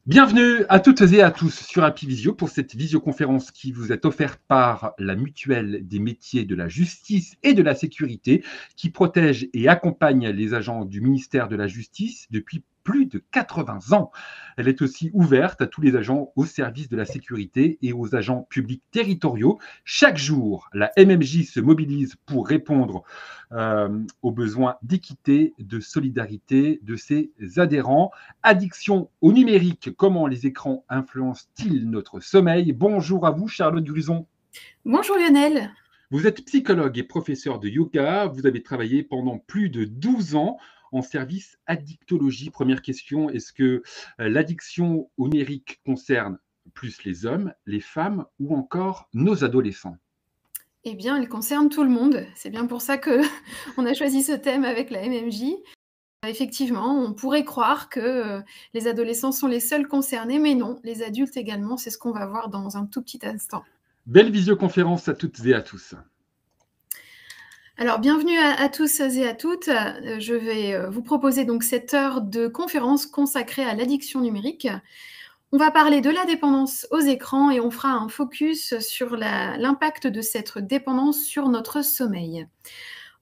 Bienvenue à toutes et à tous sur Happy Visio pour cette visioconférence qui vous est offerte par la Mutuelle des métiers de la justice et de la sécurité qui protège et accompagne les agents du ministère de la Justice depuis plus de 80 ans. Elle est aussi ouverte à tous les agents au service de la sécurité et aux agents publics territoriaux. Chaque jour, la MMJ se mobilise pour répondre aux besoins d'équité, de solidarité de ses adhérents. Addiction au numérique, comment les écrans influencent-ils notre sommeil? Bonjour à vous, Charlotte Gruson. Bonjour Lionel. Vous êtes psychologue et professeur de yoga. Vous avez travaillé pendant plus de 12 ans en service addictologie. Première question, est-ce que l'addiction au numérique concerne plus les hommes, les femmes ou encore nos adolescents? Eh bien, elle concerne tout le monde. C'est bien pour ça que on a choisi ce thème avec la MMJ. Effectivement, on pourrait croire que, les adolescents sont les seuls concernés, mais non, les adultes également, c'est ce qu'on va voir dans un tout petit instant. Belle visioconférence à toutes et à tous. Alors bienvenue à tous et à toutes. Je vais, vous proposer donc cette heure de conférence consacrée à l'addiction numérique. On va parler de la dépendance aux écrans et on fera un focus sur l'impact de cette dépendance sur notre sommeil.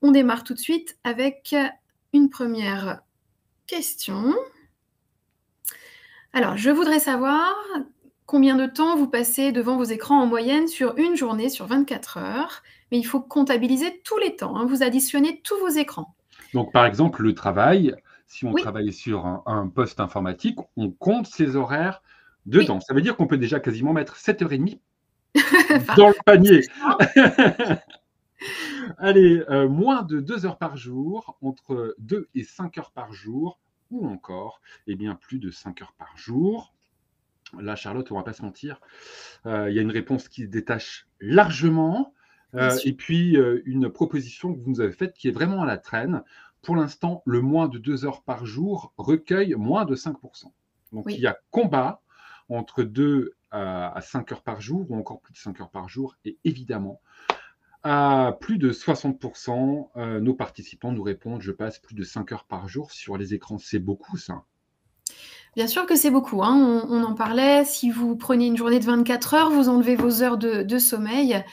On démarre tout de suite avec une première question. Alors, je voudrais savoir combien de temps vous passez devant vos écrans en moyenne sur une journée, sur 24 heures. Mais il faut comptabiliser tous les temps, hein, vous additionnez tous vos écrans. Donc, par exemple, le travail, si on Oui, travaille sur un poste informatique, on compte ses horaires dedans. oui. Ça veut dire qu'on peut déjà quasiment mettre 7h30 Enfin, dans le panier. hein. Allez, moins de 2 heures par jour, entre 2 et 5 heures par jour, ou encore, eh bien, plus de 5 heures par jour. Là, Charlotte, on ne va pas se mentir, il y a une réponse qui se détache largement, Bien sûr. et puis une proposition que vous nous avez faite qui est vraiment à la traîne. Pour l'instant, le moins de 2 heures par jour recueille moins de 5%. Donc, il Oui. y a combat entre 2 à 5 heures par jour, ou encore plus de 5 heures par jour, et évidemment, à plus de 60%, nos participants nous répondent: je passe plus de 5 heures par jour sur les écrans. C'est beaucoup, ça. Bien sûr que c'est beaucoup, hein, on en parlait. Si vous prenez une journée de 24 heures, vous enlevez vos heures de sommeil,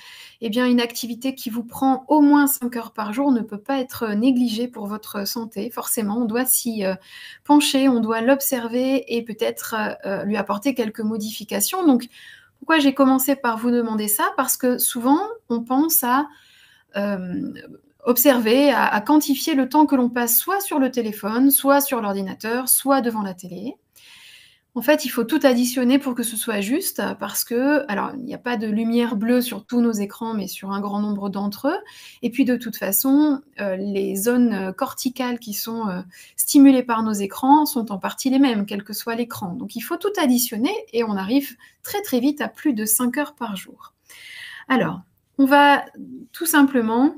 eh bien, une activité qui vous prend au moins 5 heures par jour ne peut pas être négligée pour votre santé. Forcément, on doit s'y pencher, on doit l'observer et peut-être lui apporter quelques modifications. Donc, pourquoi j'ai commencé par vous demander ça? Parce que souvent, on pense à observer, à quantifier le temps que l'on passe soit sur le téléphone, soit sur l'ordinateur, soit devant la télé. En fait, il faut tout additionner pour que ce soit juste, parce que alors, il n'y a pas de lumière bleue sur tous nos écrans, mais sur un grand nombre d'entre eux. Et puis, de toute façon, les zones corticales qui sont stimulées par nos écrans sont en partie les mêmes, quel que soit l'écran. Donc, il faut tout additionner et on arrive très, très vite à plus de 5 heures par jour. Alors, on va tout simplement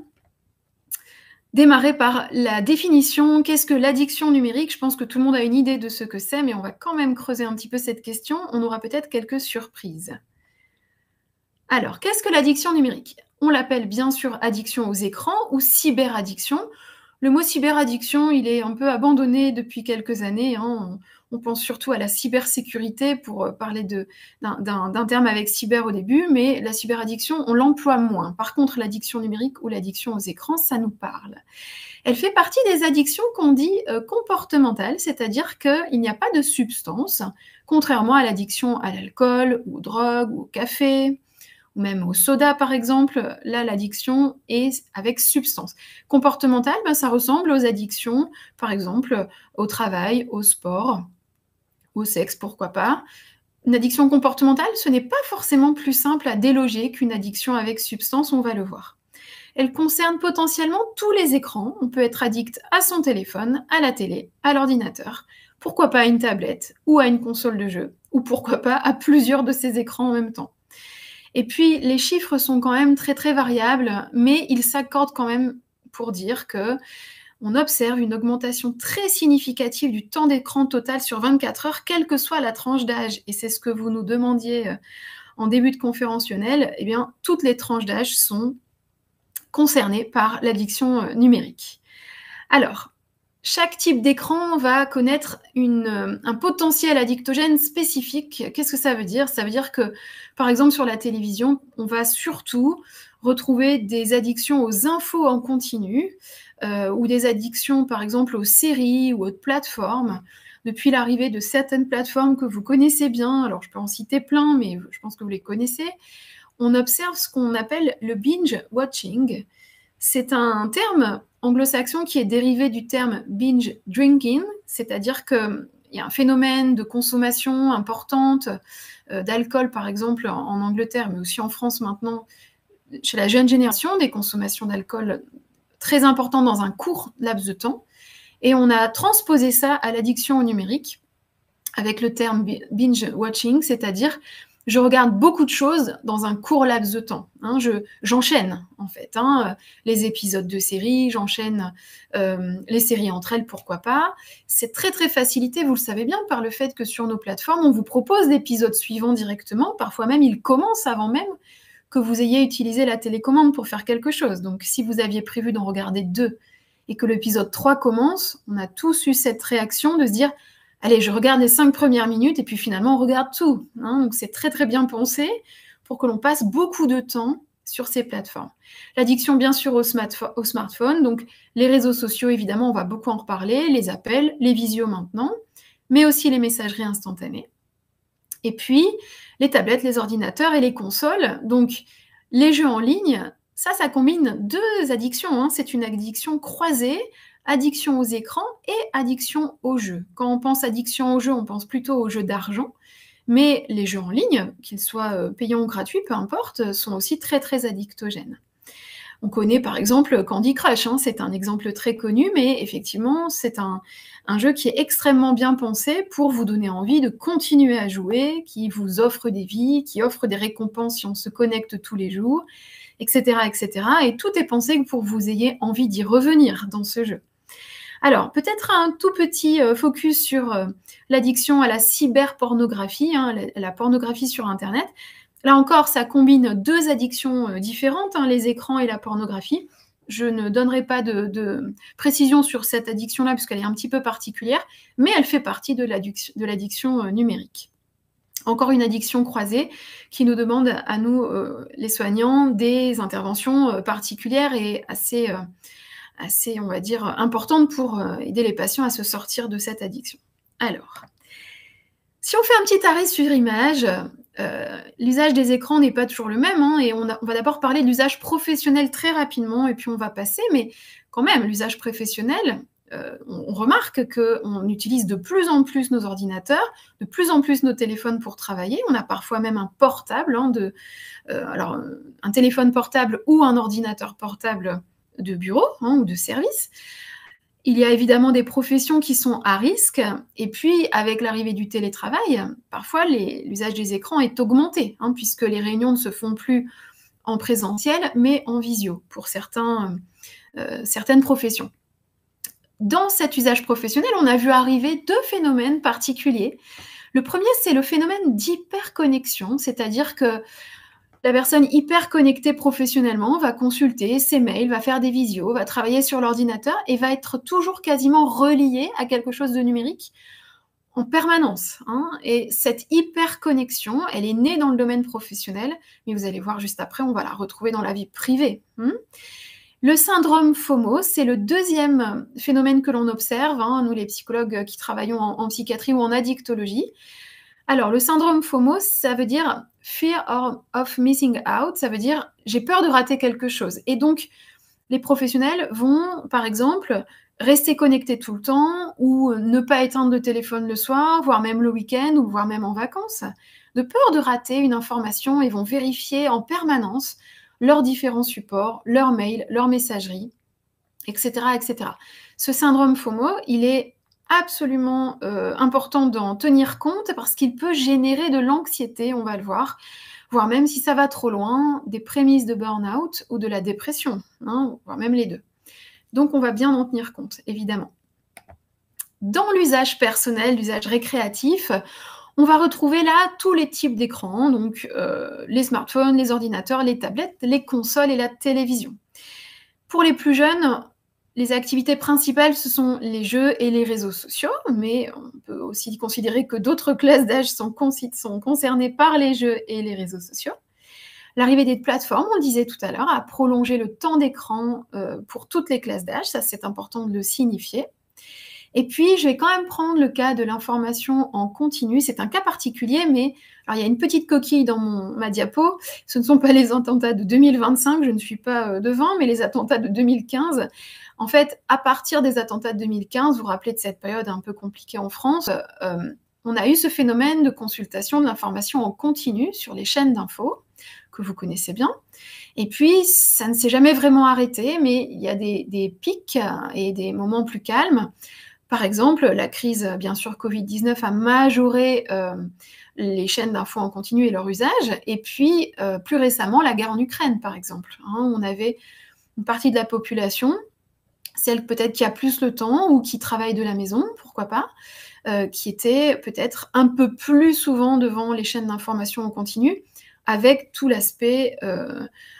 démarrer par la définition. Qu'est-ce que l'addiction numérique? Je pense que tout le monde a une idée de ce que c'est, mais on va quand même creuser un petit peu cette question. On aura peut-être quelques surprises. Alors, qu'est-ce que l'addiction numérique? On l'appelle bien sûr addiction aux écrans ou cyberaddiction. Le mot cyberaddiction, il est un peu abandonné depuis quelques années, hein. On pense surtout à la cybersécurité pour parler d'un terme avec cyber au début, mais la cyberaddiction, on l'emploie moins. Par contre, l'addiction numérique ou l'addiction aux écrans, ça nous parle. Elle fait partie des addictions qu'on dit comportementales, c'est-à-dire qu'il n'y a pas de substance, contrairement à l'addiction à l'alcool, aux drogues, au café, ou même au soda par exemple. Là, l'addiction est avec substance. Comportementale, ben, ça ressemble aux addictions, par exemple, au travail, au sport, au sexe, pourquoi pas. Une addiction comportementale, ce n'est pas forcément plus simple à déloger qu'une addiction avec substance, on va le voir. Elle concerne potentiellement tous les écrans. On peut être addict à son téléphone, à la télé, à l'ordinateur. Pourquoi pas à une tablette ou à une console de jeu, ou pourquoi pas à plusieurs de ces écrans en même temps. Et puis, les chiffres sont quand même très très variables, mais ils s'accordent quand même pour dire que on observe une augmentation très significative du temps d'écran total sur 24 heures, quelle que soit la tranche d'âge. Et c'est ce que vous nous demandiez en début de conférence, Lionel. Eh bien, toutes les tranches d'âge sont concernées par l'addiction numérique. Alors, Chaque type d'écran va connaître un potentiel addictogène spécifique. Qu'est-ce que ça veut dire? Ça veut dire que, par exemple, sur la télévision, on va surtout retrouver des addictions aux infos en continu ou des addictions, par exemple, aux séries ou aux plateformes. Depuis l'arrivée de certaines plateformes que vous connaissez bien, alors je peux en citer plein, mais je pense que vous les connaissez, on observe ce qu'on appelle le binge watching. C'est un terme anglo-saxon qui est dérivé du terme binge drinking, c'est-à-dire qu'il y a un phénomène de consommation importante d'alcool, par exemple, en Angleterre, mais aussi en France maintenant, chez la jeune génération, des consommations d'alcool très importantes dans un court laps de temps. Et on a transposé ça à l'addiction au numérique avec le terme binge watching, c'est-à-dire je regarde beaucoup de choses dans un court laps de temps. Hein, j'enchaîne, en fait, les épisodes de séries, j'enchaîne les séries entre elles, pourquoi pas. C'est très, très facilité, vous le savez bien, par le fait que sur nos plateformes, on vous propose l'épisode suivant directement. Parfois même, il commence avant même que vous ayez utilisé la télécommande pour faire quelque chose. Donc, si vous aviez prévu d'en regarder 2 et que l'épisode 3 commence, on a tous eu cette réaction de se dire « Allez, je regarde les 5 premières minutes et puis finalement, on regarde tout. » Donc, c'est très, très bien pensé pour que l'on passe beaucoup de temps sur ces plateformes. L'addiction, bien sûr, au smartphone. Donc, les réseaux sociaux, évidemment, on va beaucoup en reparler, les appels, les visios maintenant, mais aussi les messageries instantanées. Et puis, les tablettes, les ordinateurs et les consoles. Donc, les jeux en ligne, ça combine 2 addictions. C'est une addiction croisée, addiction aux écrans et addiction aux jeux. Quand on pense addiction aux jeux, on pense plutôt aux jeux d'argent. Mais les jeux en ligne, qu'ils soient payants ou gratuits, peu importe, sont aussi très, très addictogènes. On connaît par exemple Candy Crush, c'est un exemple très connu, mais effectivement, c'est un jeu qui est extrêmement bien pensé pour vous donner envie de continuer à jouer, qui vous offre des vies, qui offre des récompenses si on se connecte tous les jours, etc., etc. Et tout est pensé pour que vous ayez envie d'y revenir dans ce jeu. Alors, peut-être un tout petit focus sur l'addiction à la cyberpornographie, la pornographie sur Internet. Là encore, ça combine 2 addictions différentes, les écrans et la pornographie. Je ne donnerai pas de précision sur cette addiction-là, puisqu'elle est un petit peu particulière, mais elle fait partie de l'addiction numérique. Encore une addiction croisée qui nous demande à nous, les soignants, des interventions particulières et assez, on va dire, importantes pour aider les patients à se sortir de cette addiction. Alors, si on fait un petit arrêt sur image, l'usage des écrans n'est pas toujours le même, et on va d'abord parler de l'usage professionnel très rapidement, et puis on va passer, mais quand même, l'usage professionnel, on remarque qu'on utilise de plus en plus nos ordinateurs, de plus en plus nos téléphones pour travailler. On a parfois même un portable, alors un téléphone portable ou un ordinateur portable de bureau ou de service. Il y a évidemment des professions qui sont à risque, et puis avec l'arrivée du télétravail, parfois l'usage des écrans est augmenté, puisque les réunions ne se font plus en présentiel, mais en visio, pour certaines professions. Dans cet usage professionnel, on a vu arriver 2 phénomènes particuliers. Le premier, c'est le phénomène d'hyperconnexion, c'est-à-dire que la personne hyper connectée professionnellement va consulter ses mails, va faire des visios, va travailler sur l'ordinateur et va être toujours quasiment reliée à quelque chose de numérique en permanence. Et cette hyper connexion, elle est née dans le domaine professionnel, mais vous allez voir juste après, on va la retrouver dans la vie privée. Le syndrome FOMO, c'est le 2e phénomène que l'on observe, nous les psychologues qui travaillons en psychiatrie ou en addictologie. Alors, le syndrome FOMO, ça veut dire « fear of missing out », ça veut dire « j'ai peur de rater quelque chose ». Et donc, les professionnels vont, par exemple, rester connectés tout le temps ou ne pas éteindre le téléphone le soir, voire même le week-end ou voire même en vacances, de peur de rater une information et vont vérifier en permanence leurs différents supports, leurs mails, leurs messageries, etc., etc. Ce syndrome FOMO, il est absolument important d'en tenir compte parce qu'il peut générer de l'anxiété, on va le voir, voire même si ça va trop loin, des prémices de burn-out ou de la dépression, voire même les 2. Donc on va bien en tenir compte, évidemment. Dans l'usage personnel, l'usage récréatif, on va retrouver là tous les types d'écrans, donc les smartphones, les ordinateurs, les tablettes, les consoles et la télévision. Pour les plus jeunes, les activités principales, ce sont les jeux et les réseaux sociaux, mais on peut aussi considérer que d'autres classes d'âge sont concernées par les jeux et les réseaux sociaux. L'arrivée des plateformes, on le disait tout à l'heure, a prolongé le temps d'écran pour toutes les classes d'âge, ça c'est important de le signifier. Et puis, je vais quand même prendre le cas de l'information en continu. C'est un cas particulier, mais alors, il y a une petite coquille dans ma diapo. Ce ne sont pas les attentats de 2025, je ne suis pas devant, mais les attentats de 2015. En fait, à partir des attentats de 2015, vous vous rappelez de cette période un peu compliquée en France, on a eu ce phénomène de consultation de l'information en continu sur les chaînes d'infos, que vous connaissez bien. Et puis, ça ne s'est jamais vraiment arrêté, mais il y a des pics et des moments plus calmes. Par exemple, la crise, bien sûr, Covid-19 a majoré les chaînes d'infos en continu et leur usage. Et puis, plus récemment, la guerre en Ukraine, par exemple. On avait une partie de la population, celle peut-être qui a plus le temps ou qui travaille de la maison, pourquoi pas, qui était peut-être un peu plus souvent devant les chaînes d'information en continu, avec tout l'aspect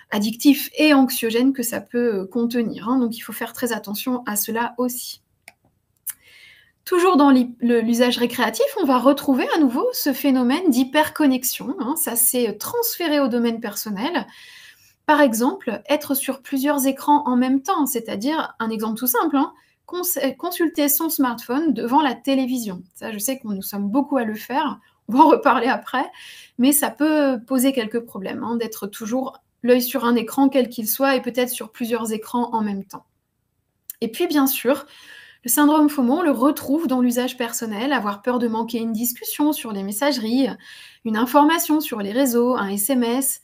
addictif et anxiogène que ça peut contenir. Donc, il faut faire très attention à cela aussi. Toujours dans l'usage récréatif, on va retrouver à nouveau ce phénomène d'hyperconnexion. Ça s'est transféré au domaine personnel. Par exemple, être sur plusieurs écrans en même temps, c'est-à-dire, un exemple tout simple, consulter son smartphone devant la télévision. Ça, je sais que nous sommes beaucoup à le faire, on va en reparler après, mais ça peut poser quelques problèmes, d'être toujours l'œil sur un écran, quel qu'il soit, et peut-être sur plusieurs écrans en même temps. Et puis, bien sûr, le syndrome FOMO, on le retrouve dans l'usage personnel, avoir peur de manquer une discussion sur les messageries, une information sur les réseaux, un SMS.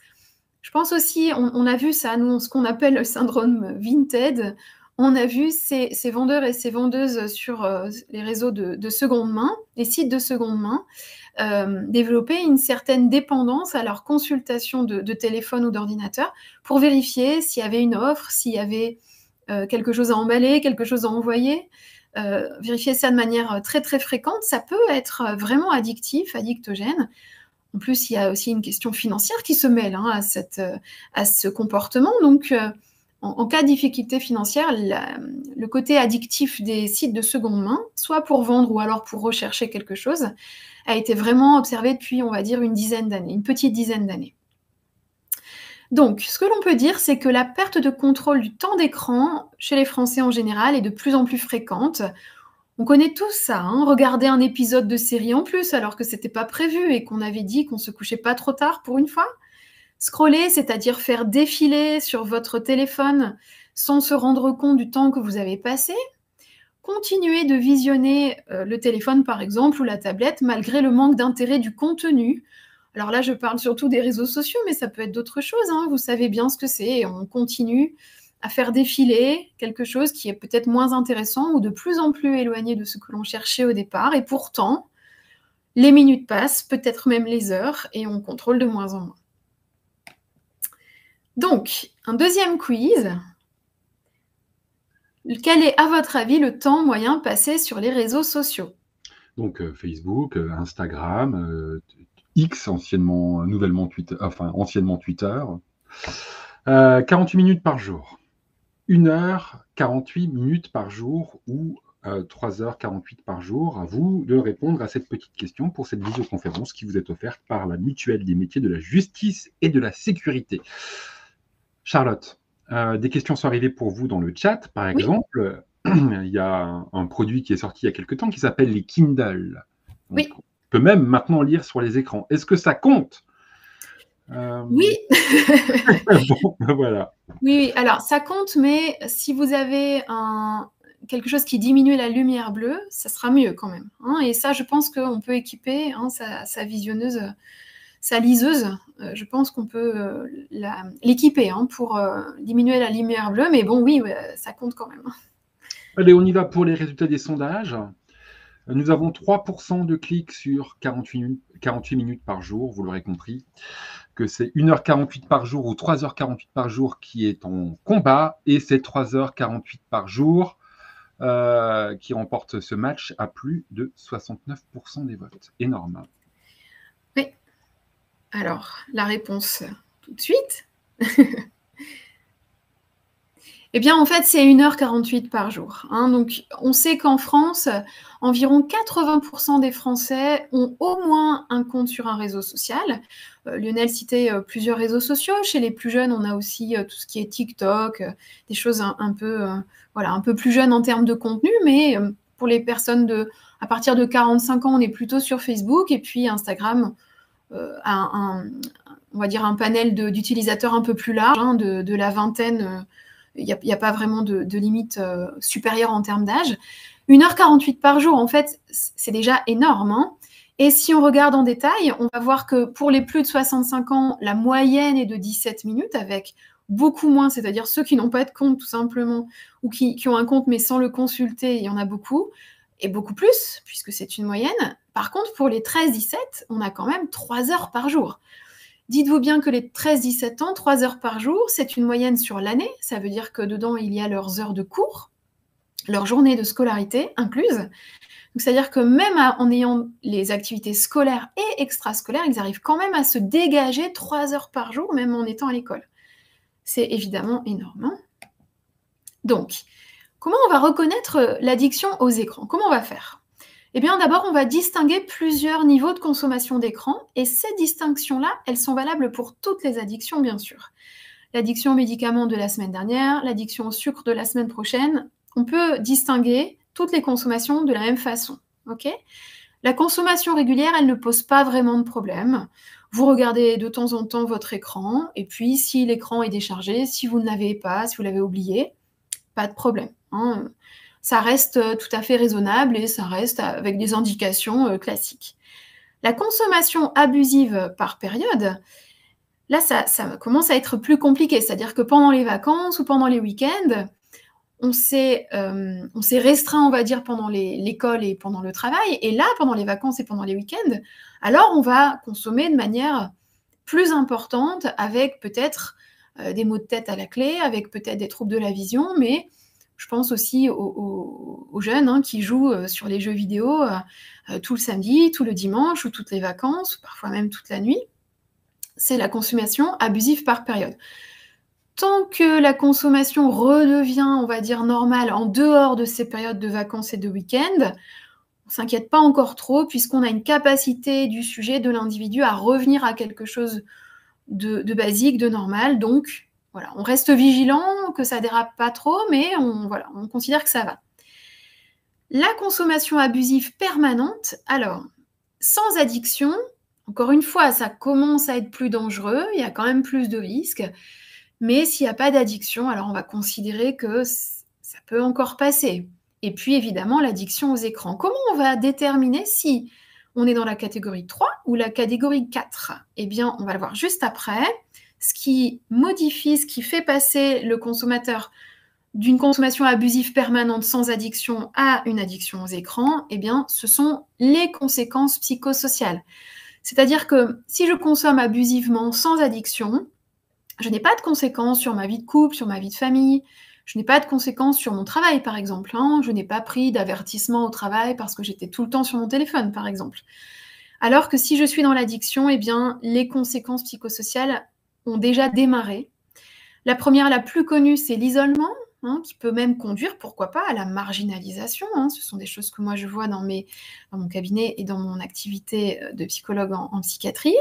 Je pense aussi, on a vu ça, nous, ce qu'on appelle le syndrome Vinted. On a vu ces vendeurs et ces vendeuses sur les réseaux de seconde main, les sites de seconde main, développer une certaine dépendance à leur consultation de téléphone ou d'ordinateur pour vérifier s'il y avait une offre, s'il y avait quelque chose à emballer, quelque chose à envoyer. Vérifier ça de manière très très fréquente, ça peut être vraiment addictif, addictogène. En plus, il y a aussi une question financière qui se mêle à ce comportement. Donc, en cas de difficulté financière, le côté addictif des sites de seconde main, soit pour vendre ou alors pour rechercher quelque chose, a été vraiment observé depuis, on va dire, une petite dizaine d'années. Donc, ce que l'on peut dire, c'est que la perte de contrôle du temps d'écran chez les Français en général est de plus en plus fréquente. On connaît tous ça, regarder un épisode de série en plus alors que c'était pas prévu et qu'on avait dit qu'on se couchait pas trop tard pour une fois. Scroller, c'est-à-dire faire défiler sur votre téléphone sans se rendre compte du temps que vous avez passé. Continuer de visionner le téléphone par exemple ou la tablette malgré le manque d'intérêt du contenu. Alors là, je parle surtout des réseaux sociaux, mais ça peut être d'autres choses. Vous savez bien ce que c'est. On continue à faire défiler quelque chose qui est peut-être moins intéressant ou de plus en plus éloigné de ce que l'on cherchait au départ. Et pourtant, les minutes passent, peut-être même les heures, et on contrôle de moins en moins. Donc, un deuxième quiz. Quel est, à votre avis, le temps moyen passé sur les réseaux sociaux? Donc, Facebook, Instagram, X, nouvellement Twitter, anciennement Twitter. 48 minutes par jour. 1h48 minutes par jour ou 3h48 par jour. À vous de répondre à cette petite question pour cette visioconférence qui vous est offerte par la Mutuelle des métiers de la justice et de la sécurité. Charlotte, des questions sont arrivées pour vous dans le chat. Par exemple, il y a un produit qui est sorti il y a quelque temps qui s'appelle les Kindle. Donc, oui. On peut même maintenant lire sur les écrans. Est-ce que ça compte? Oui. Bon, voilà. Oui, alors ça compte, mais si vous avez quelque chose qui diminue la lumière bleue, ça sera mieux quand même. Et ça, je pense qu'on peut équiper sa visionneuse, sa liseuse. Je pense qu'on peut l'équiper pour diminuer la lumière bleue, mais bon, oui, ça compte quand même. Allez, on y va pour les résultats des sondages. Nous avons 3% de clics sur 48 minutes par jour, vous l'aurez compris, que c'est 1h48 par jour ou 3h48 par jour qui est en combat, et c'est 3h48 par jour qui remporte ce match à plus de 69% des votes. Énorme. Oui. Alors, la réponse tout de suite. Eh bien, en fait, c'est 1h48 par jour, hein. Donc, on sait qu'en France, environ 80% des Français ont au moins un compte sur un réseau social. Lionel citait plusieurs réseaux sociaux. Chez les plus jeunes, on a aussi tout ce qui est TikTok, des choses un peu, voilà, un peu plus jeunes en termes de contenu, mais pour les personnes à partir de 45 ans, on est plutôt sur Facebook, et puis Instagram a on va dire un panel d'utilisateurs un peu plus large, hein, de la vingtaine. Il n'y a pas vraiment de limite supérieure en termes d'âge. 1h48 par jour, en fait, c'est déjà énorme, hein. Et si on regarde en détail, on va voir que pour les plus de 65 ans, la moyenne est de 17 minutes, avec beaucoup moins, c'est-à-dire ceux qui n'ont pas de compte tout simplement, ou qui ont un compte mais sans le consulter, il y en a beaucoup, et beaucoup plus, puisque c'est une moyenne. Par contre, pour les 13-17, on a quand même 3 heures par jour. Dites-vous bien que les 13-17 ans, 3 heures par jour, c'est une moyenne sur l'année. Ça veut dire que dedans, il y a leurs heures de cours, leur journée de scolarité incluse. Donc, c'est-à-dire que même en ayant les activités scolaires et extrascolaires, ils arrivent quand même à se dégager 3 heures par jour, même en étant à l'école. C'est évidemment énorme, hein. Donc, comment on va reconnaître l'addiction aux écrans? Comment on va faire? Eh bien, d'abord, on va distinguer plusieurs niveaux de consommation d'écran, et ces distinctions-là, elles sont valables pour toutes les addictions, bien sûr. L'addiction aux médicaments de la semaine dernière, l'addiction au sucre de la semaine prochaine, on peut distinguer toutes les consommations de la même façon. Okay ? La consommation régulière, elle ne pose pas vraiment de problème. Vous regardez de temps en temps votre écran, et puis si l'écran est déchargé, si vous ne l'avez pas, si vous l'avez oublié, pas de problème, hein. Ça reste tout à fait raisonnable, et ça reste avec des indications classiques. La consommation abusive par période, là, ça commence à être plus compliqué. C'est-à-dire que pendant les vacances ou pendant les week-ends, on s'est restreint, on va dire, pendant l'école et pendant le travail. Et là, pendant les vacances et pendant les week-ends, alors on va consommer de manière plus importante, avec peut-être des maux de tête à la clé, avec peut-être des troubles de la vision, mais je pense aussi aux jeunes, hein, qui jouent sur les jeux vidéo tout le samedi, tout le dimanche, ou toutes les vacances, ou parfois même toute la nuit. C'est la consommation abusive par période. Tant que la consommation redevient, on va dire, normale en dehors de ces périodes de vacances et de week-end, on ne s'inquiète pas encore trop, puisqu'on a une capacité du sujet, de l'individu, à revenir à quelque chose de basique, de normal. Donc, voilà, on reste vigilant, que ça dérape pas trop, mais on considère que ça va. La consommation abusive permanente, alors, sans addiction, encore une fois, ça commence à être plus dangereux, il y a quand même plus de risques, mais s'il n'y a pas d'addiction, alors on va considérer que ça peut encore passer. Et puis, évidemment, l'addiction aux écrans. Comment on va déterminer si on est dans la catégorie 3 ou la catégorie 4? Eh bien, on va le voir juste après. Ce qui modifie, ce qui fait passer le consommateur d'une consommation abusive permanente sans addiction à une addiction aux écrans, eh bien, ce sont les conséquences psychosociales. C'est-à-dire que si je consomme abusivement sans addiction, je n'ai pas de conséquences sur ma vie de couple, sur ma vie de famille, je n'ai pas de conséquences sur mon travail, par exemple, hein. Je n'ai pas pris d'avertissement au travail parce que j'étais tout le temps sur mon téléphone, par exemple. Alors que si je suis dans l'addiction, eh bien, les conséquences psychosociales ont déjà démarré. La première, la plus connue, c'est l'isolement, hein, qui peut même conduire, pourquoi pas, à la marginalisation, hein. Ce sont des choses que moi je vois dans mon cabinet et dans mon activité de psychologue en psychiatrie.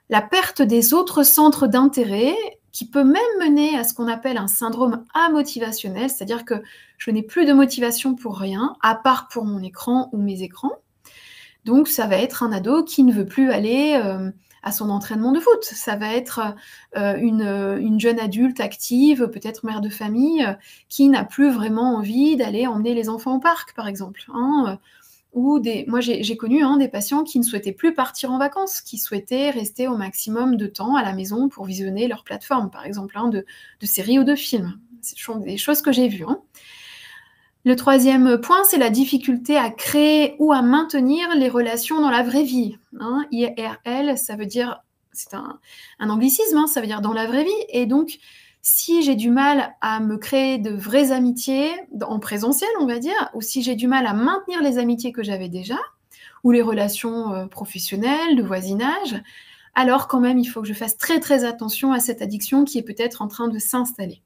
La perte des autres centres d'intérêt, qui peut même mener à ce qu'on appelle un syndrome amotivationnel, c'est-à-dire que je n'ai plus de motivation pour rien, à part pour mon écran ou mes écrans. Donc, ça va être un ado qui ne veut plus aller à son entraînement de foot. Ça va être une jeune adulte active, peut-être mère de famille, qui n'a plus vraiment envie d'aller emmener les enfants au parc, par exemple, hein. Moi, j'ai connu des patients qui ne souhaitaient plus partir en vacances, qui souhaitaient rester au maximum de temps à la maison pour visionner leur plateforme, par exemple, hein, de séries ou de films. Ce sont des choses que j'ai vues, hein. Le troisième point, c'est la difficulté à créer ou à maintenir les relations dans la vraie vie, hein. IRL, ça veut dire, c'est un anglicisme, hein, ça veut dire dans la vraie vie. Et donc, si j'ai du mal à me créer de vraies amitiés en présentiel, on va dire, ou si j'ai du mal à maintenir les amitiés que j'avais déjà, ou les relations professionnelles, de voisinage, alors quand même, il faut que je fasse très très attention à cette addiction qui est peut-être en train de s'installer.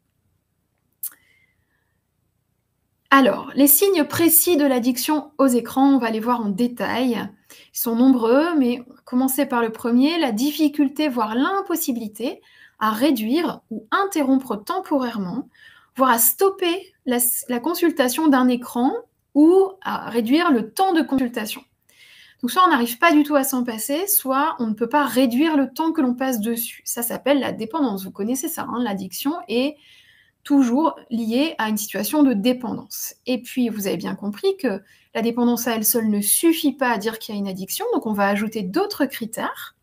Alors, les signes précis de l'addiction aux écrans, on va les voir en détail. Ils sont nombreux, mais on va commencer par le premier, la difficulté, voire l'impossibilité à réduire ou interrompre temporairement, voire à stopper la consultation d'un écran ou à réduire le temps de consultation. Donc soit on n'arrive pas du tout à s'en passer, soit on ne peut pas réduire le temps que l'on passe dessus. Ça s'appelle la dépendance. Vous connaissez ça, hein, l'addiction est toujours liée à une situation de dépendance. Et puis, vous avez bien compris que la dépendance à elle seule ne suffit pas à dire qu'il y a une addiction, donc on va ajouter d'autres critères.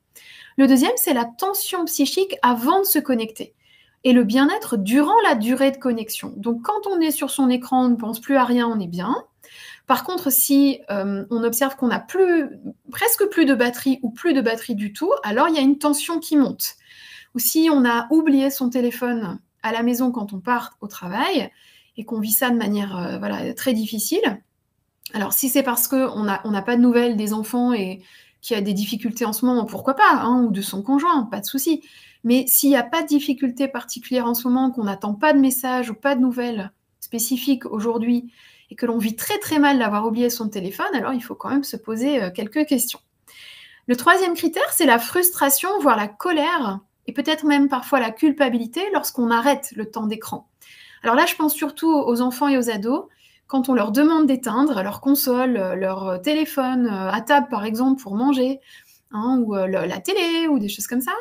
Le deuxième, c'est la tension psychique avant de se connecter et le bien-être durant la durée de connexion. Donc quand on est sur son écran, on ne pense plus à rien, on est bien. Par contre, si on observe qu'on n'a presque plus de batterie ou plus de batterie du tout, alors il y a une tension qui monte. Ou si on a oublié son téléphone à la maison quand on part au travail et qu'on vit ça de manière voilà, très difficile, alors si c'est parce qu'on n'a pas de nouvelles des enfants et qu'il y a des difficultés en ce moment, pourquoi pas, hein, ou de son conjoint, pas de souci. Mais s'il n'y a pas de difficulté particulière en ce moment, qu'on n'attend pas de messages ou pas de nouvelles spécifiques aujourd'hui, et que l'on vit très très mal d'avoir oublié son téléphone, alors il faut quand même se poser quelques questions. Le troisième critère, c'est la frustration, voire la colère, et peut-être même parfois la culpabilité lorsqu'on arrête le temps d'écran. Alors là, je pense surtout aux enfants et aux ados, quand on leur demande d'éteindre leur console, leur téléphone à table par exemple pour manger, hein, ou la télé, ou des choses comme ça.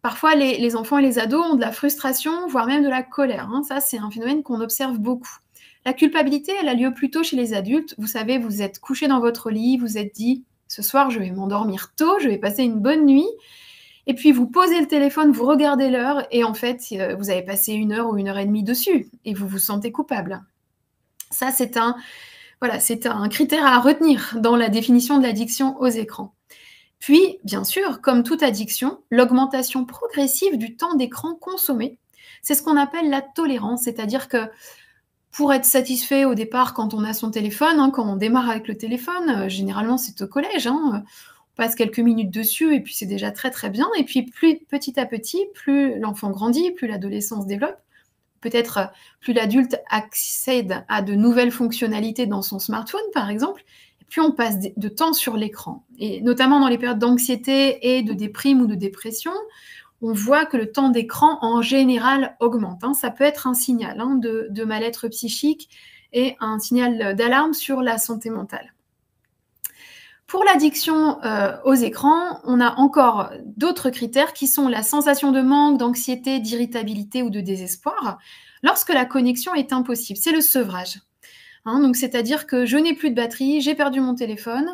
Parfois, les enfants et les ados ont de la frustration, voire même de la colère. Hein. Ça, c'est un phénomène qu'on observe beaucoup. La culpabilité, elle a lieu plutôt chez les adultes. Vous savez, vous êtes couché dans votre lit, vous êtes dit « ce soir, je vais m'endormir tôt, je vais passer une bonne nuit ». Et puis, vous posez le téléphone, vous regardez l'heure, et en fait, vous avez passé 1 heure ou 1 heure et demie dessus, et vous vous sentez coupable. Ça, c'est un critère à retenir dans la définition de l'addiction aux écrans. Puis, bien sûr, comme toute addiction, l'augmentation progressive du temps d'écran consommé, c'est ce qu'on appelle la tolérance, c'est-à-dire que pour être satisfait au départ quand on a son téléphone, hein, quand on démarre avec le téléphone, généralement c'est au collège, hein, on passe quelques minutes dessus et puis c'est déjà très très bien. Et puis petit à petit, plus l'enfant grandit, plus l'adolescence développe, peut-être plus l'adulte accède à de nouvelles fonctionnalités dans son smartphone par exemple, et puis on passe de temps sur l'écran. Et notamment dans les périodes d'anxiété et de déprime ou de dépression, on voit que le temps d'écran, en général, augmente. Hein. Ça peut être un signal de mal-être psychique et un signal d'alarme sur la santé mentale. Pour l'addiction aux écrans, on a encore d'autres critères qui sont la sensation de manque, d'anxiété, d'irritabilité ou de désespoir lorsque la connexion est impossible. C'est le sevrage. Hein, donc c'est-à-dire que je n'ai plus de batterie, j'ai perdu mon téléphone,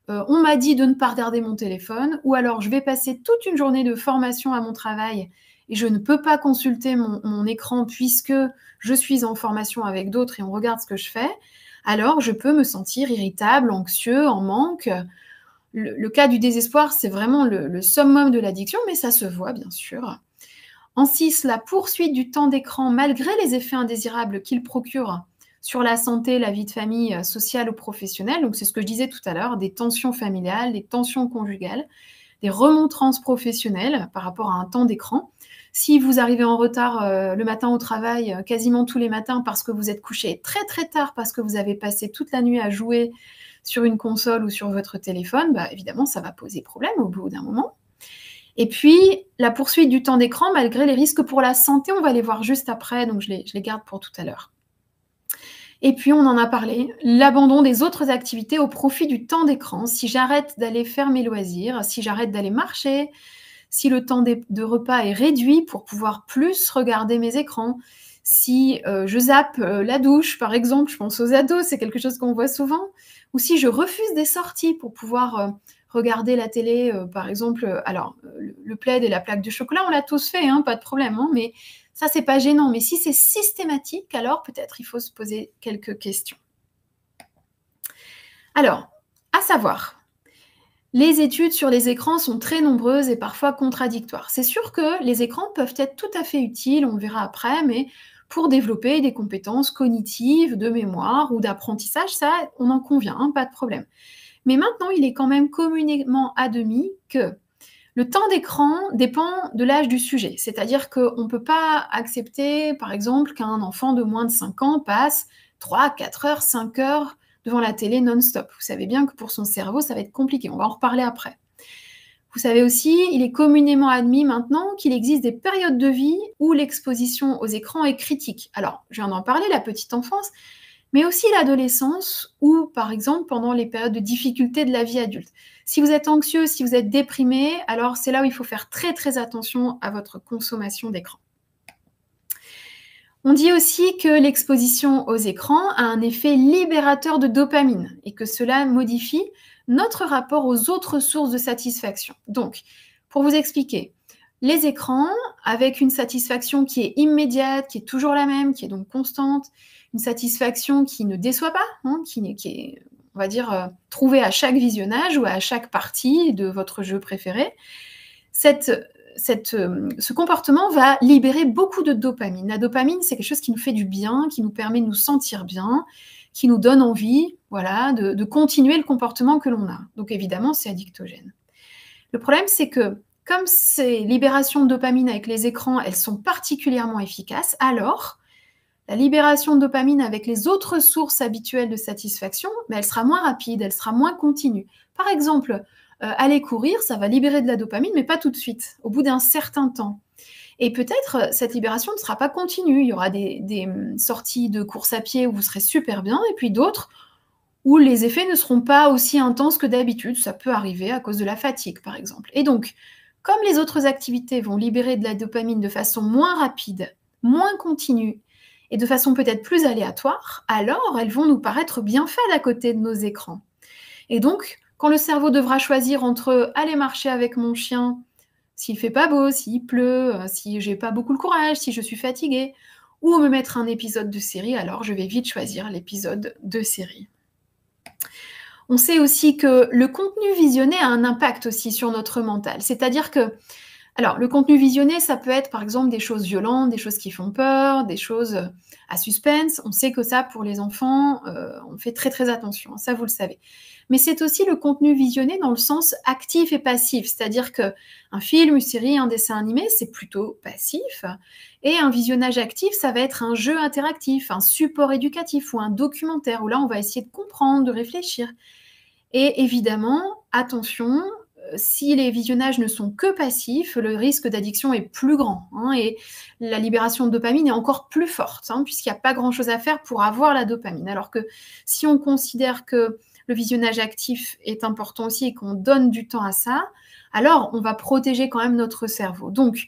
on m'a dit de ne pas regarder mon téléphone, ou alors je vais passer toute une journée de formation à mon travail et je ne peux pas consulter mon écran puisque je suis en formation avec d'autres et on regarde ce que je fais, alors je peux me sentir irritable, anxieux, en manque. Le cas du désespoir, c'est vraiment le summum de l'addiction, mais ça se voit bien sûr. En 6, la poursuite du temps d'écran malgré les effets indésirables qu'il procure sur la santé, la vie de famille, sociale ou professionnelle. Donc, c'est ce que je disais tout à l'heure, des tensions familiales, des tensions conjugales, des remontrances professionnelles par rapport à un temps d'écran. Si vous arrivez en retard le matin au travail, quasiment tous les matins parce que vous êtes couché très très tard, parce que vous avez passé toute la nuit à jouer sur une console ou sur votre téléphone, bah, évidemment, ça va poser problème au bout d'un moment. Et puis, la poursuite du temps d'écran, malgré les risques pour la santé, on va les voir juste après, donc je les garde pour tout à l'heure. Et puis, on en a parlé, l'abandon des autres activités au profit du temps d'écran. Si j'arrête d'aller faire mes loisirs, si j'arrête d'aller marcher, si le temps de repas est réduit pour pouvoir plus regarder mes écrans, si je zappe la douche, par exemple, je pense aux ados, c'est quelque chose qu'on voit souvent, ou si je refuse des sorties pour pouvoir regarder la télé, par exemple, alors le plaid et la plaque de chocolat, on l'a tous fait, hein, pas de problème, hein, mais ça, c'est pas gênant. Mais si c'est systématique, alors peut-être il faut se poser quelques questions. Alors, à savoir, les études sur les écrans sont très nombreuses et parfois contradictoires. C'est sûr que les écrans peuvent être tout à fait utiles, on verra après, mais pour développer des compétences cognitives, de mémoire ou d'apprentissage, ça, on en convient, hein, pas de problème. Mais maintenant, il est quand même communément admis que le temps d'écran dépend de l'âge du sujet. C'est-à-dire qu'on ne peut pas accepter, par exemple, qu'un enfant de moins de 5 ans passe 3, 4 heures, 5 heures devant la télé non-stop. Vous savez bien que pour son cerveau, ça va être compliqué. On va en reparler après. Vous savez aussi, il est communément admis maintenant qu'il existe des périodes de vie où l'exposition aux écrans est critique. Alors, je viens d'en parler, la petite enfance, mais aussi l'adolescence ou, par exemple, pendant les périodes de difficulté de la vie adulte. Si vous êtes anxieux, si vous êtes déprimé, alors c'est là où il faut faire très très attention à votre consommation d'écran. On dit aussi que l'exposition aux écrans a un effet libérateur de dopamine et que cela modifie notre rapport aux autres sources de satisfaction. Donc, pour vous expliquer, les écrans, avec une satisfaction qui est immédiate, qui est toujours la même, qui est donc constante, une satisfaction qui ne déçoit pas, hein, qui est, on va dire, trouvée à chaque visionnage ou à chaque partie de votre jeu préféré, ce comportement va libérer beaucoup de dopamine. La dopamine, c'est quelque chose qui nous fait du bien, qui nous permet de nous sentir bien, qui nous donne envie, voilà, de continuer le comportement que l'on a. Donc évidemment, c'est addictogène. Le problème, c'est que comme ces libérations de dopamine avec les écrans, elles sont particulièrement efficaces, alors la libération de dopamine avec les autres sources habituelles de satisfaction, mais elle sera moins rapide, elle sera moins continue. Par exemple, aller courir, ça va libérer de la dopamine, mais pas tout de suite, au bout d'un certain temps. Et peut-être cette libération ne sera pas continue. Il y aura des sorties de course à pied où vous serez super bien, et puis d'autres où les effets ne seront pas aussi intenses que d'habitude. Ça peut arriver à cause de la fatigue, par exemple. Et donc, comme les autres activités vont libérer de la dopamine de façon moins rapide, moins continue, et de façon peut-être plus aléatoire, alors elles vont nous paraître bien faites à côté de nos écrans. Et donc, quand le cerveau devra choisir entre aller marcher avec mon chien, s'il fait pas beau, s'il pleut, si j'ai pas beaucoup le courage, si je suis fatiguée, ou me mettre un épisode de série, alors je vais vite choisir l'épisode de série. On sait aussi que le contenu visionné a un impact aussi sur notre mental. C'est-à-dire que, alors, le contenu visionné, ça peut être par exemple des choses violentes, des choses qui font peur, des choses à suspense. On sait que ça, pour les enfants, on fait très très attention, ça vous le savez. Mais c'est aussi le contenu visionné dans le sens actif et passif, c'est-à-dire qu'un film, une série, un dessin animé, c'est plutôt passif, et un visionnage actif, ça va être un jeu interactif, un support éducatif ou un documentaire, où là, on va essayer de comprendre, de réfléchir. Et évidemment, attention, si les visionnages ne sont que passifs, le risque d'addiction est plus grand, hein, et la libération de dopamine est encore plus forte, hein, puisqu'il n'y a pas grand-chose à faire pour avoir la dopamine. Alors que si on considère que le visionnage actif est important aussi et qu'on donne du temps à ça, alors on va protéger quand même notre cerveau. Donc,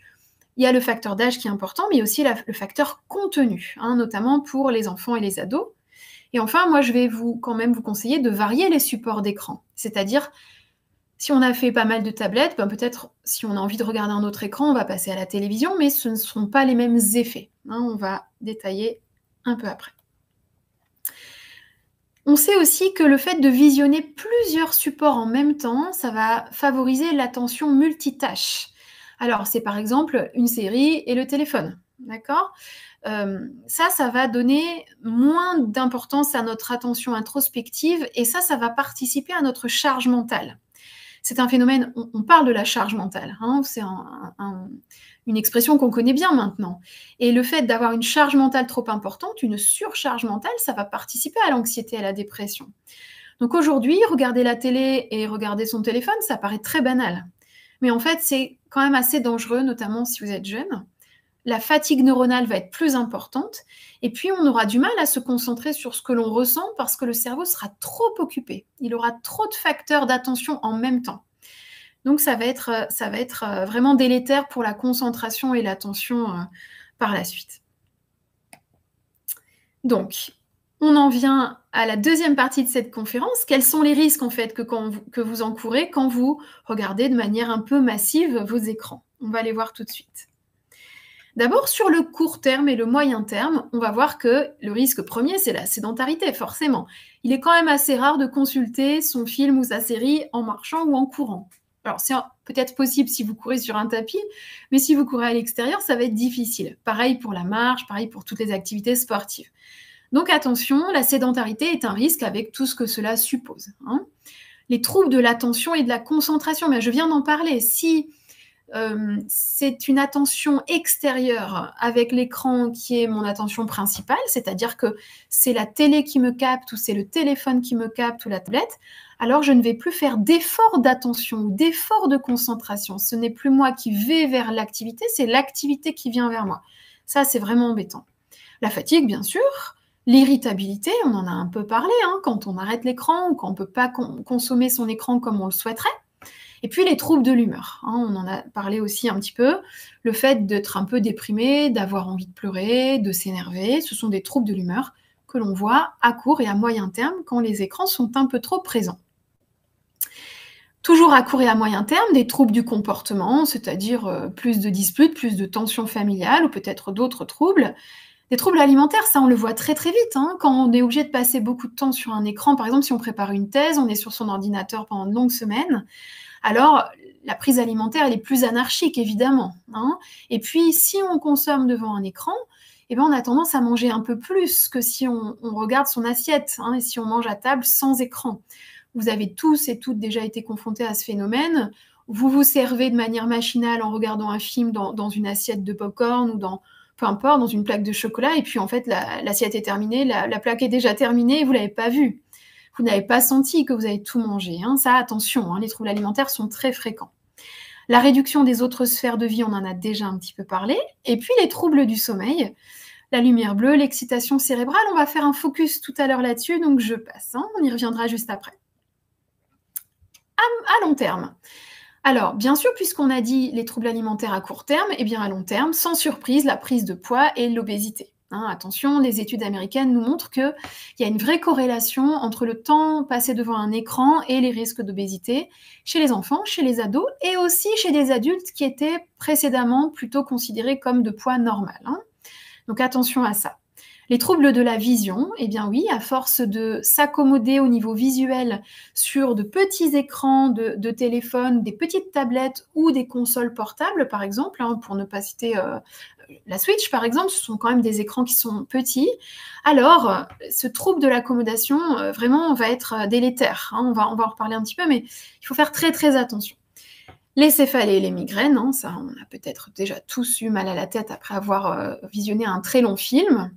il y a le facteur d'âge qui est important, mais aussi le facteur contenu, hein, notamment pour les enfants et les ados. Et enfin, moi, je vais quand même vous conseiller de varier les supports d'écran. C'est-à-dire, si on a fait pas mal de tablettes, ben peut-être si on a envie de regarder un autre écran, on va passer à la télévision, mais ce ne seront pas les mêmes effets, hein, on va détailler un peu après. On sait aussi que le fait de visionner plusieurs supports en même temps, ça va favoriser l'attention multitâche. Alors, c'est par exemple une série et le téléphone, d'accord ? Ça va donner moins d'importance à notre attention introspective et ça va participer à notre charge mentale. C'est un phénomène, on parle de la charge mentale, hein, c'est une expression qu'on connaît bien maintenant. Et le fait d'avoir une charge mentale trop importante, une surcharge mentale, ça va participer à l'anxiété et à la dépression. Donc aujourd'hui, regarder la télé et regarder son téléphone, ça paraît très banal. Mais en fait, c'est quand même assez dangereux, notamment si vous êtes jeune. La fatigue neuronale va être plus importante et puis on aura du mal à se concentrer sur ce que l'on ressent parce que le cerveau sera trop occupé. Il aura trop de facteurs d'attention en même temps. Donc ça va être vraiment délétère pour la concentration et l'attention par la suite. Donc, on en vient à la deuxième partie de cette conférence. Quels sont les risques en fait que vous encourez quand vous regardez de manière un peu massive vos écrans? On va les voir tout de suite. D'abord, sur le court terme et le moyen terme, on va voir que le risque premier, c'est la sédentarité, forcément. Il est quand même assez rare de consulter son film ou sa série en marchant ou en courant. Alors, c'est peut-être possible si vous courez sur un tapis, mais si vous courez à l'extérieur, ça va être difficile. Pareil pour la marche, pareil pour toutes les activités sportives. Donc attention, la sédentarité est un risque avec tout ce que cela suppose, hein. Les troubles de l'attention et de la concentration, mais je viens d'en parler. Si c'est une attention extérieure avec l'écran qui est mon attention principale, c'est-à-dire que c'est la télé qui me capte ou c'est le téléphone qui me capte ou la tablette, alors je ne vais plus faire d'effort d'attention ou d'effort de concentration. Ce n'est plus moi qui vais vers l'activité, c'est l'activité qui vient vers moi. Ça, c'est vraiment embêtant. La fatigue, bien sûr. L'irritabilité, on en a un peu parlé, hein, quand on arrête l'écran ou quand on ne peut pas consommer son écran comme on le souhaiterait. Et puis les troubles de l'humeur, hein, on en a parlé aussi un petit peu. Le fait d'être un peu déprimé, d'avoir envie de pleurer, de s'énerver, ce sont des troubles de l'humeur que l'on voit à court et à moyen terme quand les écrans sont un peu trop présents. Toujours à court et à moyen terme, des troubles du comportement, c'est-à-dire plus de disputes, plus de tensions familiales ou peut-être d'autres troubles. Des troubles alimentaires, ça on le voit très très vite, hein, quand on est obligé de passer beaucoup de temps sur un écran. Par exemple, si on prépare une thèse, on est sur son ordinateur pendant de longues semaines, alors la prise alimentaire, elle est plus anarchique, évidemment, hein. Et puis, si on consomme devant un écran, eh ben, on a tendance à manger un peu plus que si on regarde son assiette, hein, et si on mange à table sans écran. Vous avez tous et toutes déjà été confrontés à ce phénomène. Vous vous servez de manière machinale en regardant un film dans une assiette de popcorn ou peu importe, dans une plaque de chocolat, et puis en fait, l'assiette est terminée, la plaque est déjà terminée et vous ne l'avez pas vue. Vous n'avez pas senti que vous avez tout mangé, hein. Ça, attention, hein, les troubles alimentaires sont très fréquents. La réduction des autres sphères de vie, on en a déjà un petit peu parlé. Et puis les troubles du sommeil, la lumière bleue, l'excitation cérébrale, on va faire un focus tout à l'heure là-dessus, donc je passe, hein, on y reviendra juste après. À long terme. Alors, bien sûr, puisqu'on a dit les troubles alimentaires à court terme, eh bien à long terme, sans surprise, la prise de poids et l'obésité. Hein, attention, les études américaines nous montrent qu'il y a une vraie corrélation entre le temps passé devant un écran et les risques d'obésité chez les enfants, chez les ados et aussi chez des adultes qui étaient précédemment plutôt considérés comme de poids normal, hein. Donc attention à ça. Les troubles de la vision, eh bien oui, à force de s'accommoder au niveau visuel sur de petits écrans de téléphone, des petites tablettes ou des consoles portables, par exemple, hein, pour ne pas citer la Switch, par exemple, ce sont quand même des écrans qui sont petits. Alors, ce trouble de l'accommodation, vraiment, va être délétère, hein, on va en reparler un petit peu, mais il faut faire très, très attention. Les céphalées et les migraines, hein, ça, on a peut-être déjà tous eu mal à la tête après avoir visionné un très long film.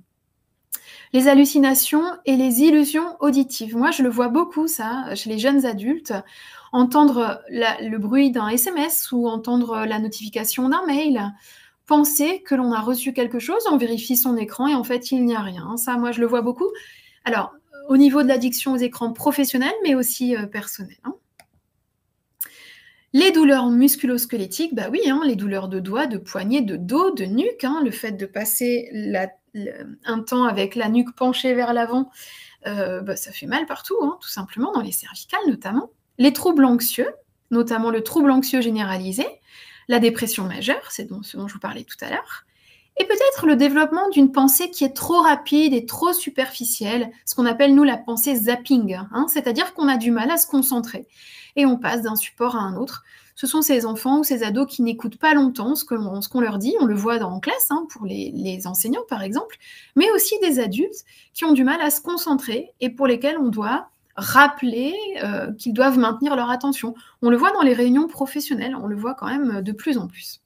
Les hallucinations et les illusions auditives. Moi, je le vois beaucoup, ça, chez les jeunes adultes. Entendre le bruit d'un SMS ou entendre la notification d'un mail. Penser que l'on a reçu quelque chose, on vérifie son écran et en fait, il n'y a rien. Ça, moi, je le vois beaucoup. Alors, au niveau de l'addiction aux écrans professionnels, mais aussi personnels, hein. Les douleurs musculo-squelettiques, bah oui, hein, les douleurs de doigts, de poignets, de dos, de nuque, hein, le fait de passer un temps avec la nuque penchée vers l'avant, ça fait mal partout, hein, tout simplement, dans les cervicales notamment. Les troubles anxieux, notamment le trouble anxieux généralisé, la dépression majeure, c'est ce dont je vous parlais tout à l'heure, et peut-être le développement d'une pensée qui est trop rapide et trop superficielle, ce qu'on appelle, nous, la pensée zapping, hein, c'est-à-dire qu'on a du mal à se concentrer et on passe d'un support à un autre. Ce sont ces enfants ou ces ados qui n'écoutent pas longtemps ce qu'on leur dit, on le voit en classe, hein, pour les enseignants par exemple, mais aussi des adultes qui ont du mal à se concentrer et pour lesquels on doit rappeler qu'ils doivent maintenir leur attention. On le voit dans les réunions professionnelles, on le voit quand même de plus en plus.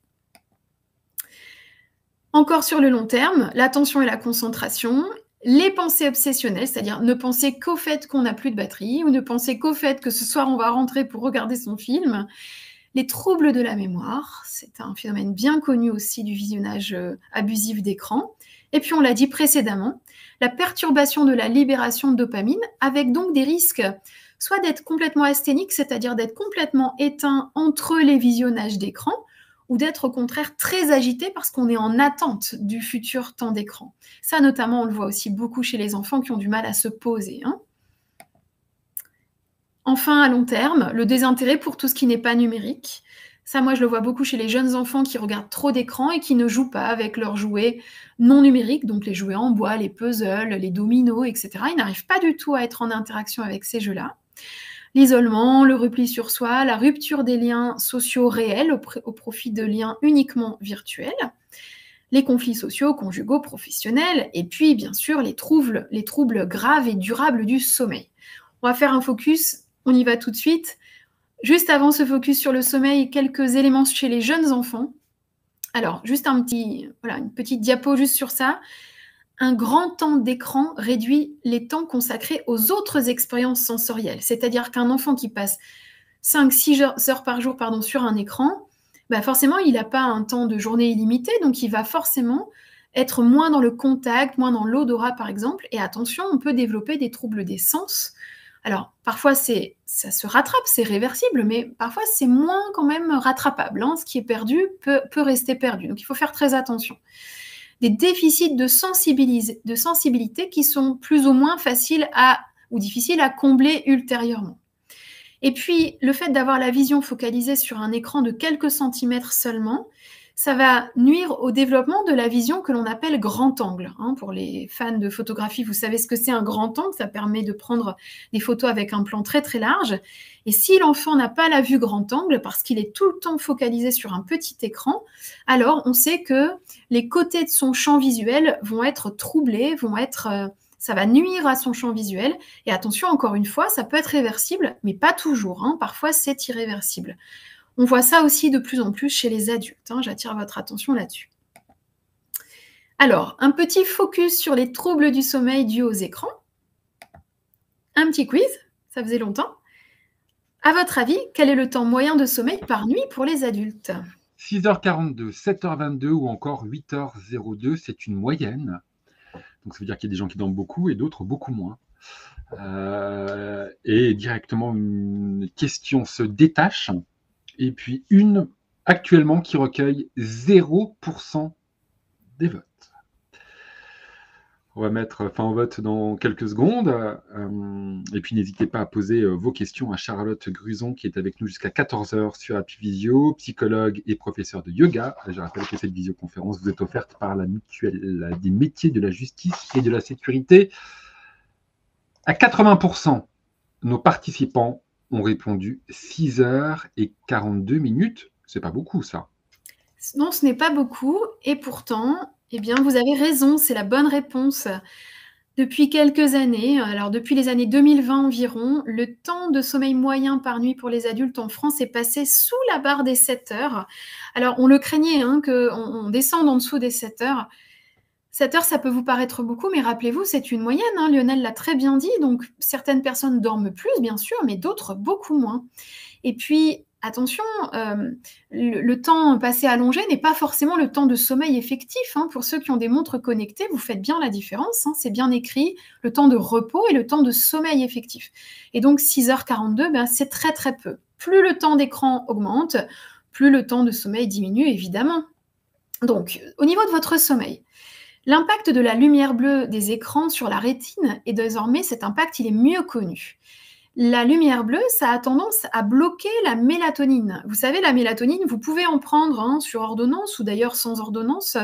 Encore sur le long terme, l'attention et la concentration, les pensées obsessionnelles, c'est-à-dire ne penser qu'au fait qu'on n'a plus de batterie ou ne penser qu'au fait que ce soir on va rentrer pour regarder son film. Les troubles de la mémoire, c'est un phénomène bien connu aussi du visionnage abusif d'écran. Et puis on l'a dit précédemment, la perturbation de la libération de dopamine avec donc des risques soit d'être complètement asthénique, c'est-à-dire d'être complètement éteint entre les visionnages d'écran, ou d'être au contraire très agité parce qu'on est en attente du futur temps d'écran. Ça notamment, on le voit aussi beaucoup chez les enfants qui ont du mal à se poser, hein. Enfin, à long terme, le désintérêt pour tout ce qui n'est pas numérique. Ça, moi, je le vois beaucoup chez les jeunes enfants qui regardent trop d'écran et qui ne jouent pas avec leurs jouets non numériques, donc les jouets en bois, les puzzles, les dominos, etc. Ils n'arrivent pas du tout à être en interaction avec ces jeux-là. L'isolement, le repli sur soi, la rupture des liens sociaux réels au profit de liens uniquement virtuels, les conflits sociaux, conjugaux, professionnels, et puis, bien sûr, les troubles graves et durables du sommeil. On va faire un focus, on y va tout de suite. Juste avant ce focus sur le sommeil, quelques éléments chez les jeunes enfants. Alors, juste une petite diapo juste sur ça. Un grand temps d'écran réduit les temps consacrés aux autres expériences sensorielles. C'est-à-dire qu'un enfant qui passe 5-6 heures par jour sur un écran, forcément, il n'a pas un temps de journée illimité, donc il va forcément être moins dans le contact, moins dans l'odorat, par exemple. Et attention, on peut développer des troubles des sens. Alors, parfois, ça se rattrape, c'est réversible, mais parfois, c'est moins quand même rattrapable. Ce qui est perdu peut rester perdu. Donc, il faut faire très attention. Des déficits de sensibilité qui sont plus ou moins faciles ou difficiles à combler ultérieurement. Et puis, le fait d'avoir la vision focalisée sur un écran de quelques centimètres seulement, ça va nuire au développement de la vision que l'on appelle grand angle. Pour les fans de photographie, vous savez ce que c'est un grand angle, ça permet de prendre des photos avec un plan très très large. Et si l'enfant n'a pas la vue grand angle, parce qu'il est tout le temps focalisé sur un petit écran, alors on sait que les côtés de son champ visuel vont être troublés, ça va nuire à son champ visuel. Et attention, encore une fois, ça peut être réversible, mais pas toujours. Parfois, c'est irréversible. On voit ça aussi de plus en plus chez les adultes. J'attire votre attention là-dessus. Alors, un petit focus sur les troubles du sommeil dus aux écrans. Un petit quiz, ça faisait longtemps. À votre avis, quel est le temps moyen de sommeil par nuit pour les adultes? 6h42, 7h22 ou encore 8h02, c'est une moyenne. Donc ça veut dire qu'il y a des gens qui dorment beaucoup et d'autres beaucoup moins. Et directement, une question se détache. Et puis une actuellement qui recueille 0% des votes. On va mettre fin au vote dans quelques secondes. Et puis n'hésitez pas à poser vos questions à Charlotte Gruson qui est avec nous jusqu'à 14h sur Happy Visio, psychologue et professeur de yoga. Je rappelle que cette visioconférence vous est offerte par la mutuelle des métiers de la justice et de la sécurité. À 80%, nos participants ont répondu 6h42. C'est pas beaucoup, ça. Non, ce n'est pas beaucoup. Et pourtant, vous avez raison, c'est la bonne réponse. Depuis quelques années, alors depuis les années 2020 environ, le temps de sommeil moyen par nuit pour les adultes en France est passé sous la barre des 7 heures. Alors, on le craignait qu'on descende en dessous des 7 heures. 7 heures, ça peut vous paraître beaucoup, mais rappelez-vous, c'est une moyenne. Lionel l'a très bien dit. Donc, certaines personnes dorment plus, bien sûr, mais d'autres beaucoup moins. Et puis, attention, le temps passé allongé n'est pas forcément le temps de sommeil effectif. Pour ceux qui ont des montres connectées, vous faites bien la différence. C'est bien écrit, le temps de repos et le temps de sommeil effectif. Et donc, 6h42, c'est très, très peu. Plus le temps d'écran augmente, plus le temps de sommeil diminue, évidemment. Donc, au niveau de votre sommeil, l'impact de la lumière bleue des écrans sur la rétine, et désormais cet impact, il est mieux connu. La lumière bleue, ça a tendance à bloquer la mélatonine. Vous savez, la mélatonine, vous pouvez en prendre sur ordonnance ou d'ailleurs sans ordonnance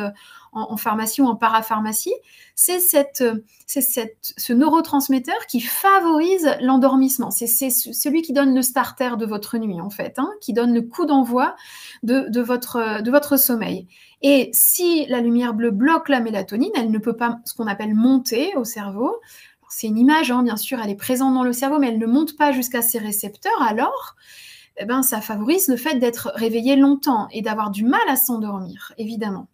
en pharmacie ou en parapharmacie. C'est ce neurotransmetteur qui favorise l'endormissement. C'est celui qui donne le starter de votre nuit, en fait, qui donne le coup d'envoi de votre sommeil. Et si la lumière bleue bloque la mélatonine, elle ne peut pas, ce qu'on appelle, monter au cerveau. C'est une image, bien sûr, elle est présente dans le cerveau, mais elle ne monte pas jusqu'à ses récepteurs. Alors, ça favorise le fait d'être réveillé longtemps et d'avoir du mal à s'endormir, évidemment.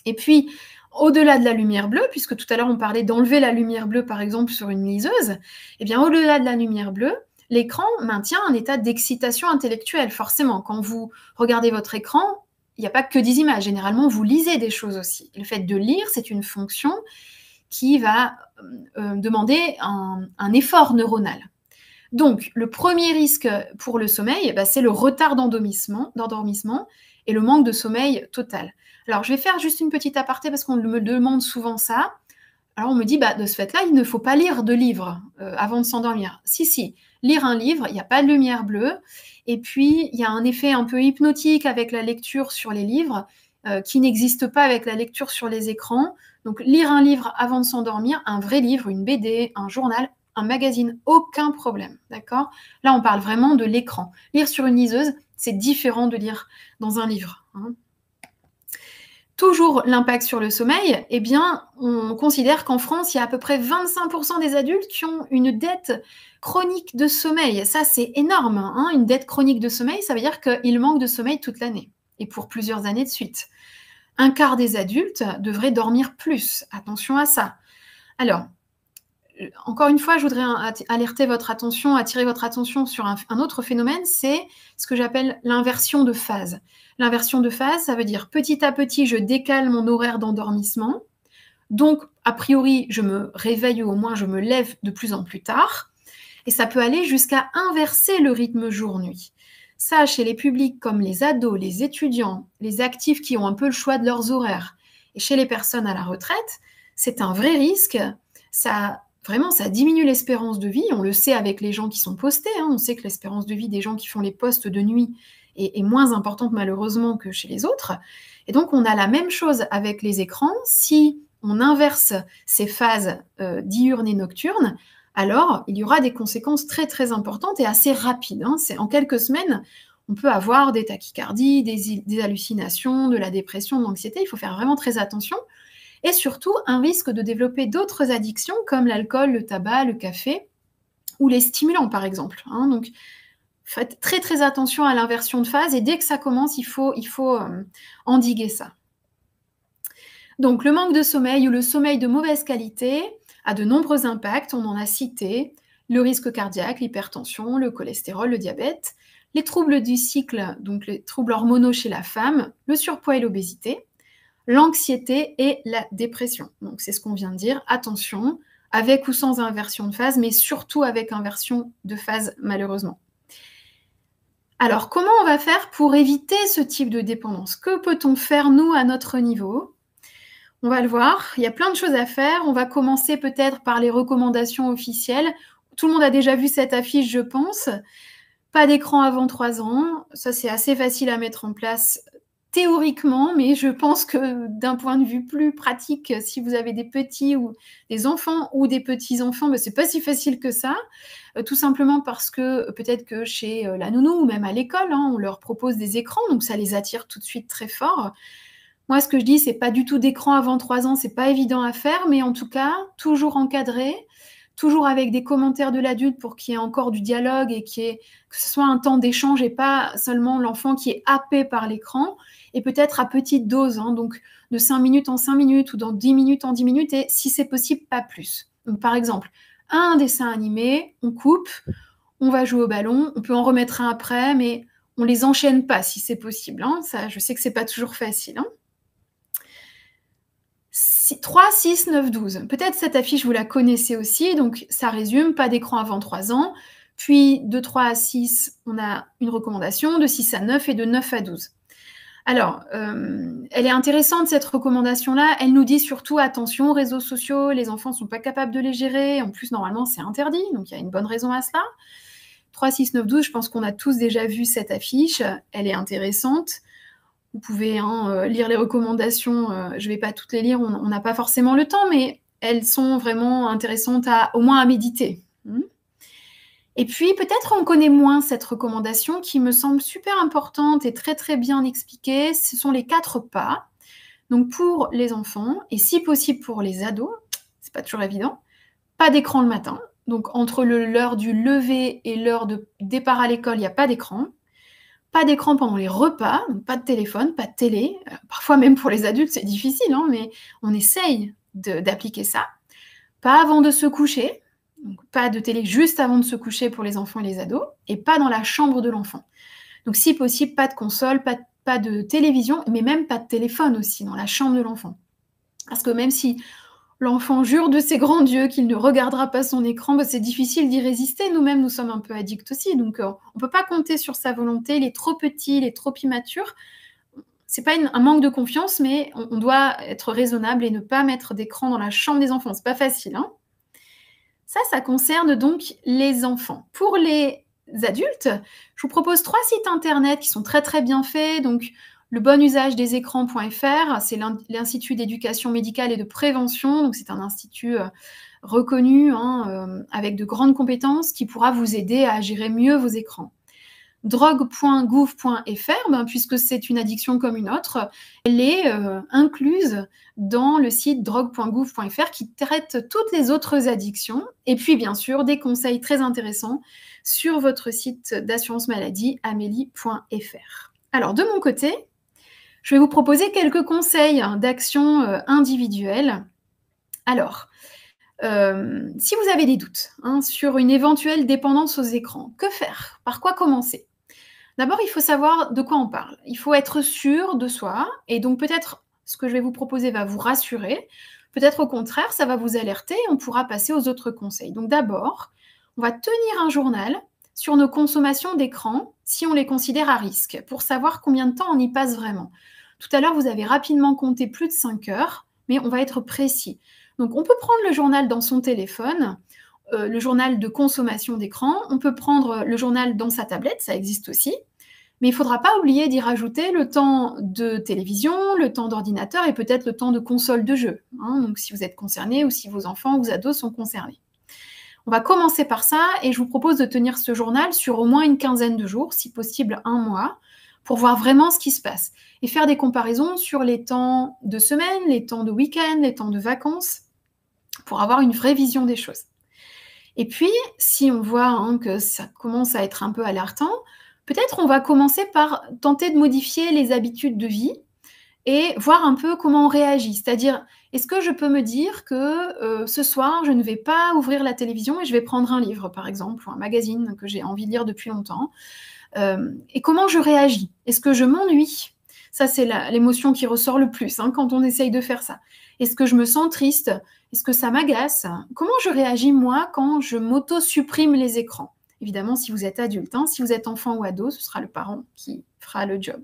Et puis, au-delà de la lumière bleue, puisque tout à l'heure on parlait d'enlever la lumière bleue, par exemple, sur une liseuse, au-delà de la lumière bleue, l'écran maintient un état d'excitation intellectuelle. Forcément, quand vous regardez votre écran, il n'y a pas que des images. Généralement, vous lisez des choses aussi. Le fait de lire, c'est une fonction qui va demander un effort neuronal. Donc, le premier risque pour le sommeil, c'est le retard d'endormissement et le manque de sommeil total. Alors, je vais faire juste une petite aparté parce qu'on me demande souvent ça. Alors, on me dit, de ce fait-là, il ne faut pas lire de livres avant de s'endormir. Si, lire un livre, il n'y a pas de lumière bleue. Et puis, il y a un effet un peu hypnotique avec la lecture sur les livres qui n'existe pas avec la lecture sur les écrans. Donc, lire un livre avant de s'endormir, un vrai livre, une BD, un journal, un magazine, aucun problème, d'accord? Là, on parle vraiment de l'écran. Lire sur une liseuse, c'est différent de lire dans un livre. Toujours l'impact sur le sommeil, eh bien, on considère qu'en France, il y a à peu près 25% des adultes qui ont une dette chronique de sommeil. Ça, c'est énorme, hein. Une dette chronique de sommeil, ça veut dire qu'ils manquent de sommeil toute l'année, et pour plusieurs années de suite. Un quart des adultes devraient dormir plus. Attention à ça. Alors, encore une fois, je voudrais attirer votre attention sur un autre phénomène, c'est ce que j'appelle l'inversion de phase. L'inversion de phase, ça veut dire petit à petit, je décale mon horaire d'endormissement. Donc, a priori, je me réveille ou au moins je me lève de plus en plus tard. Et ça peut aller jusqu'à inverser le rythme jour-nuit. Ça, chez les publics comme les ados, les étudiants, les actifs qui ont un peu le choix de leurs horaires, et chez les personnes à la retraite, c'est un vrai risque. Vraiment, ça diminue l'espérance de vie. On le sait avec les gens qui sont postés. Hein. On sait que l'espérance de vie des gens qui font les postes de nuit est moins importante malheureusement que chez les autres. Et donc, on a la même chose avec les écrans. Si on inverse ces phases diurnes et nocturnes, alors il y aura des conséquences très très importantes et assez rapides. Hein. En quelques semaines, on peut avoir des tachycardies, des hallucinations, de la dépression, de l'anxiété. Il faut faire vraiment très attention. Et surtout, un risque de développer d'autres addictions comme l'alcool, le tabac, le café ou les stimulants, par exemple. Hein. Donc, faites très, très attention à l'inversion de phase et dès que ça commence, il faut endiguer ça. Donc, le manque de sommeil ou le sommeil de mauvaise qualité a de nombreux impacts. On en a cité le risque cardiaque, l'hypertension, le cholestérol, le diabète, les troubles du cycle, donc les troubles hormonaux chez la femme, le surpoids et l'obésité, l'anxiété et la dépression. Donc, c'est ce qu'on vient de dire. Attention, avec ou sans inversion de phase, mais surtout avec inversion de phase, malheureusement. Alors, comment on va faire pour éviter ce type de dépendance? Que peut-on faire, nous, à notre niveau? On va le voir. Il y a plein de choses à faire. On va commencer peut-être par les recommandations officielles. Tout le monde a déjà vu cette affiche, je pense. Pas d'écran avant 3 ans. Ça, c'est assez facile à mettre en place théoriquement, mais je pense que d'un point de vue plus pratique, si vous avez des petits ou des enfants ou des petits-enfants, ben, c'est pas si facile que ça, tout simplement parce que peut-être que chez la nounou ou même à l'école, hein, on leur propose des écrans, donc ça les attire tout de suite très fort. Moi, ce que je dis, c'est pas du tout d'écran avant 3 ans, c'est pas évident à faire, mais en tout cas, toujours encadré, toujours avec des commentaires de l'adulte pour qu'il y ait encore du dialogue et que ce soit un temps d'échange et pas seulement l'enfant qui est happé par l'écran, et peut-être à petite dose, hein, donc de 5 minutes en 5 minutes ou dans 10 minutes en 10 minutes, et si c'est possible, pas plus. Donc, par exemple, un dessin animé, on coupe, on va jouer au ballon, on peut en remettre un après, mais on les enchaîne pas si c'est possible. Hein. Ça, je sais que c'est pas toujours facile. Hein. 3, 6, 9, 12. Peut-être cette affiche, vous la connaissez aussi, donc ça résume, pas d'écran avant 3 ans, puis de 3 à 6, on a une recommandation, de 6 à 9 et de 9 à 12. Alors, elle est intéressante cette recommandation-là, elle nous dit surtout attention aux réseaux sociaux, les enfants ne sont pas capables de les gérer, en plus normalement c'est interdit, donc il y a une bonne raison à cela. 3, 6, 9, 12, je pense qu'on a tous déjà vu cette affiche, elle est intéressante. Vous pouvez lire les recommandations, je ne vais pas toutes les lire, on n'a pas forcément le temps, mais elles sont vraiment intéressantes au moins à méditer. Et puis peut-être on connaît moins cette recommandation qui me semble super importante et très très bien expliquée, ce sont les 4 pas. Donc pour les enfants, et si possible pour les ados, c'est pas toujours évident, pas d'écran le matin, donc entre l'heure du lever et l'heure de départ à l'école, il n'y a pas d'écran. Pas d'écran pendant les repas, donc pas de téléphone, pas de télé. Parfois même pour les adultes, c'est difficile, hein, mais on essaye d'appliquer ça. Pas avant de se coucher, donc pas de télé juste avant de se coucher pour les enfants et les ados, et pas dans la chambre de l'enfant. Donc si possible, pas de console, pas de télévision, mais même pas de téléphone aussi dans la chambre de l'enfant. Parce que même si l'enfant jure de ses grands dieux qu'il ne regardera pas son écran, c'est difficile d'y résister. Nous-mêmes, nous sommes un peu addicts aussi, donc on ne peut pas compter sur sa volonté. Il est trop petit, il est trop immature. Ce n'est pas un manque de confiance, mais on doit être raisonnable et ne pas mettre d'écran dans la chambre des enfants. Ce n'est pas facile. Hein. Ça concerne donc les enfants. Pour les adultes, je vous propose 3 sites internet qui sont très très bien faits. Donc, le bon usage des écrans.fr, c'est l'Institut d'éducation médicale et de prévention, donc c'est un institut reconnu avec de grandes compétences qui pourra vous aider à gérer mieux vos écrans. drogue.gouv.fr, puisque c'est une addiction comme une autre, elle est incluse dans le site drogue.gouv.fr qui traite toutes les autres addictions. Et puis, bien sûr, des conseils très intéressants sur votre site d'assurance maladie, amélie.fr. Alors, de mon côté, je vais vous proposer quelques conseils d'action individuelle. Alors, si vous avez des doutes sur une éventuelle dépendance aux écrans, que faire? Par quoi commencer? D'abord, il faut savoir de quoi on parle. Il faut être sûr de soi, et donc peut-être ce que je vais vous proposer va vous rassurer, peut-être au contraire, ça va vous alerter et on pourra passer aux autres conseils. Donc d'abord, on va tenir un journal sur nos consommations d'écran si on les considère à risque, pour savoir combien de temps on y passe vraiment. Tout à l'heure, vous avez rapidement compté plus de 5 heures, mais on va être précis. Donc on peut prendre le journal dans son téléphone, le journal de consommation d'écran, on peut prendre le journal dans sa tablette, ça existe aussi, mais il ne faudra pas oublier d'y rajouter le temps de télévision, le temps d'ordinateur et peut-être le temps de console de jeu, donc si vous êtes concerné ou si vos enfants ou vos ados sont concernés. On va commencer par ça et je vous propose de tenir ce journal sur au moins une quinzaine de jours, si possible 1 mois, pour voir vraiment ce qui se passe et faire des comparaisons sur les temps de semaine, les temps de week-end, les temps de vacances, pour avoir une vraie vision des choses. Et puis, si on voit que ça commence à être un peu alertant, peut-être on va commencer par tenter de modifier les habitudes de vie et voir un peu comment on réagit. C'est-à-dire, est-ce que je peux me dire que ce soir, je ne vais pas ouvrir la télévision et je vais prendre un livre, par exemple, ou un magazine que j'ai envie de lire depuis longtemps, et comment je réagis? Est-ce que je m'ennuie? Ça, c'est l'émotion qui ressort le plus quand on essaye de faire ça. Est-ce que je me sens triste? Est-ce que ça m'agace? Comment je réagis, moi, quand je m'auto-supprime les écrans? Évidemment, si vous êtes adulte, si vous êtes enfant ou ado, ce sera le parent qui fera le job.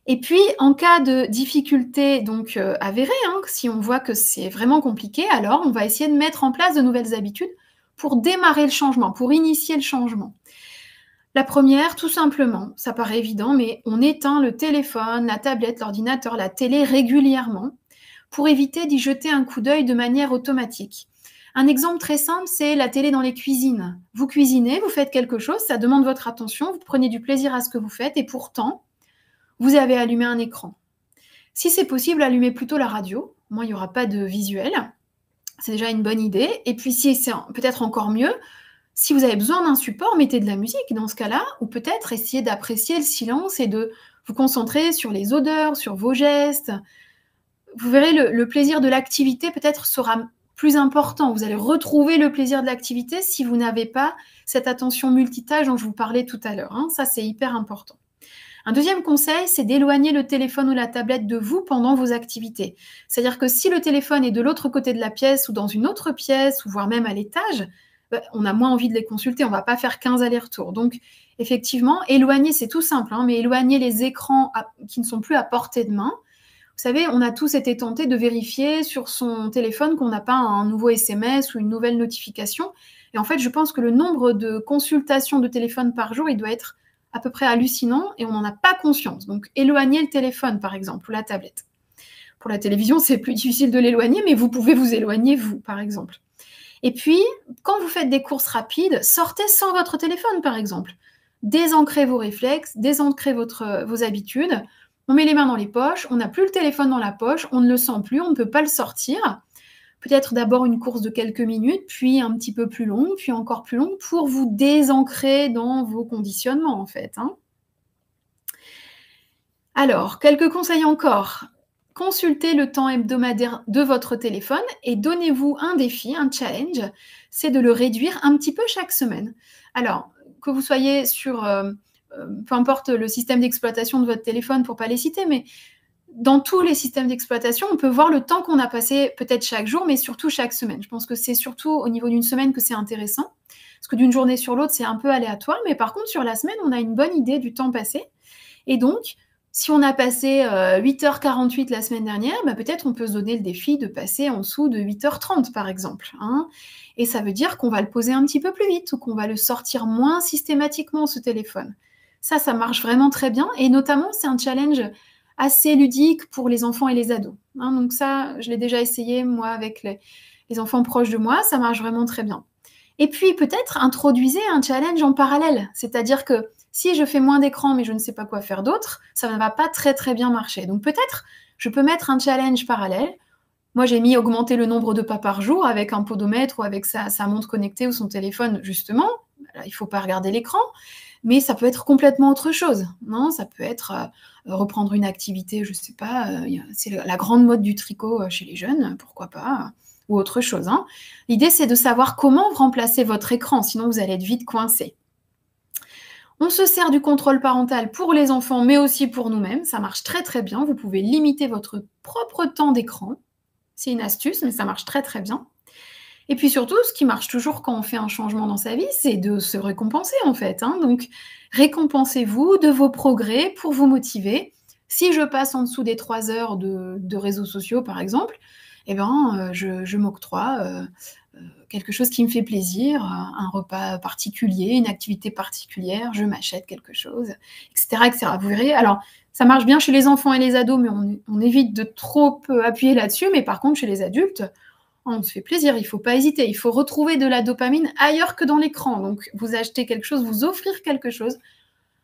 Et puis, en cas de difficulté donc avérée, si on voit que c'est vraiment compliqué, alors on va essayer de mettre en place de nouvelles habitudes pour démarrer le changement, pour initier le changement. La première, tout simplement, ça paraît évident, mais on éteint le téléphone, la tablette, l'ordinateur, la télé régulièrement pour éviter d'y jeter un coup d'œil de manière automatique. Un exemple très simple, c'est la télé dans les cuisines. Vous cuisinez, vous faites quelque chose, ça demande votre attention, vous prenez du plaisir à ce que vous faites et pourtant, vous avez allumé un écran. Si c'est possible, allumez plutôt la radio. Moi, il n'y aura pas de visuel. C'est déjà une bonne idée. Et puis, si c'est peut-être encore mieux, si vous avez besoin d'un support, mettez de la musique dans ce cas-là, ou peut-être essayez d'apprécier le silence et de vous concentrer sur les odeurs, sur vos gestes. Vous verrez, le plaisir de l'activité peut-être sera plus important. Vous allez retrouver le plaisir de l'activité si vous n'avez pas cette attention multitâche dont je vous parlais tout à l'heure. Ça, c'est hyper important. Un deuxième conseil, c'est d'éloigner le téléphone ou la tablette de vous pendant vos activités. C'est-à-dire que si le téléphone est de l'autre côté de la pièce ou dans une autre pièce, ou voire même à l'étage, on a moins envie de les consulter, on ne va pas faire 15 allers-retours. Donc, effectivement, éloigner, c'est tout simple, mais éloigner les écrans qui ne sont plus à portée de main. Vous savez, on a tous été tentés de vérifier sur son téléphone qu'on n'a pas un nouveau SMS ou une nouvelle notification. Et en fait, je pense que le nombre de consultations de téléphone par jour, il doit être à peu près hallucinant et on n'en a pas conscience. Donc, éloignez le téléphone, par exemple, ou la tablette. Pour la télévision, c'est plus difficile de l'éloigner, mais vous pouvez vous éloigner, vous, par exemple. Et puis, quand vous faites des courses rapides, sortez sans votre téléphone, par exemple. Désancrez vos réflexes, désancrez vos habitudes. On met les mains dans les poches, on n'a plus le téléphone dans la poche, on ne le sent plus, on ne peut pas le sortir. Peut-être d'abord une course de quelques minutes, puis un petit peu plus longue, puis encore plus longue, pour vous désancrer dans vos conditionnements, en fait. Alors, quelques conseils encore. Consultez le temps hebdomadaire de votre téléphone et donnez-vous un défi, un challenge, c'est de le réduire un petit peu chaque semaine. Alors, que vous soyez sur, peu importe le système d'exploitation de votre téléphone pour ne pas les citer, mais dans tous les systèmes d'exploitation, on peut voir le temps qu'on a passé peut-être chaque jour, mais surtout chaque semaine. Je pense que c'est surtout au niveau d'une semaine que c'est intéressant, parce que d'une journée sur l'autre, c'est un peu aléatoire, mais par contre, sur la semaine, on a une bonne idée du temps passé. Et donc, si on a passé 8h48 la semaine dernière, peut-être on peut se donner le défi de passer en dessous de 8h30, par exemple. Et ça veut dire qu'on va le poser un petit peu plus vite ou qu'on va le sortir moins systématiquement, ce téléphone. Ça marche vraiment très bien. Et notamment, c'est un challenge assez ludique pour les enfants et les ados. Donc ça, je l'ai déjà essayé, moi, avec les enfants proches de moi. Ça marche vraiment très bien. Et puis peut-être introduisez un challenge en parallèle, c'est-à-dire que si je fais moins d'écran mais je ne sais pas quoi faire d'autre, ça ne va pas très très bien marcher. Donc peut-être je peux mettre un challenge parallèle. Moi j'ai mis augmenter le nombre de pas par jour avec un podomètre ou avec sa montre connectée ou son téléphone justement. Il ne faut pas regarder l'écran, mais ça peut être complètement autre chose. Non, ça peut être reprendre une activité, je ne sais pas, c'est la grande mode du tricot chez les jeunes, pourquoi pas, ou autre chose. Hein. L'idée, c'est de savoir comment remplacer votre écran, sinon vous allez être vite coincé. On se sert du contrôle parental pour les enfants, mais aussi pour nous-mêmes. Ça marche très très bien. Vous pouvez limiter votre propre temps d'écran. C'est une astuce, mais ça marche très très bien. Et puis surtout, ce qui marche toujours quand on fait un changement dans sa vie, c'est de se récompenser en fait. Hein. Donc, récompensez-vous de vos progrès pour vous motiver. Si je passe en dessous des 3 heures de réseaux sociaux, par exemple, eh ben, je m'octroie quelque chose qui me fait plaisir, un repas particulier, une activité particulière, je m'achète quelque chose, etc., etc. Vous verrez, alors ça marche bien chez les enfants et les ados, mais on évite de trop appuyer là-dessus, mais par contre chez les adultes, on se fait plaisir, il ne faut pas hésiter, il faut retrouver de la dopamine ailleurs que dans l'écran. Donc vous achetez quelque chose, vous offrir quelque chose,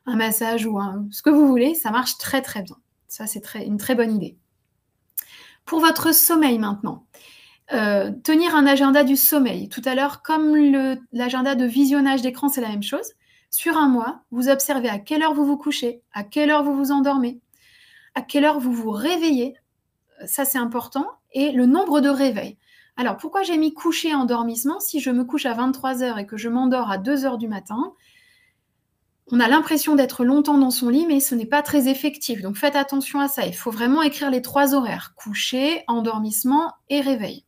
un massage ou ce que vous voulez, ça marche très très bien. Ça c'est une très bonne idée. Pour votre sommeil maintenant, tenir un agenda du sommeil. Tout à l'heure, comme l'agenda de visionnage d'écran, c'est la même chose. Sur un mois, vous observez à quelle heure vous vous couchez, à quelle heure vous vous endormez, à quelle heure vous vous réveillez. Ça, c'est important. Et le nombre de réveils. Alors, pourquoi j'ai mis coucher et endormissement? Si je me couche à 23 heures et que je m'endors à 2 heures du matin, on a l'impression d'être longtemps dans son lit, mais ce n'est pas très effectif. Donc, faites attention à ça. Il faut vraiment écrire les 3 horaires. Coucher, endormissement et réveil.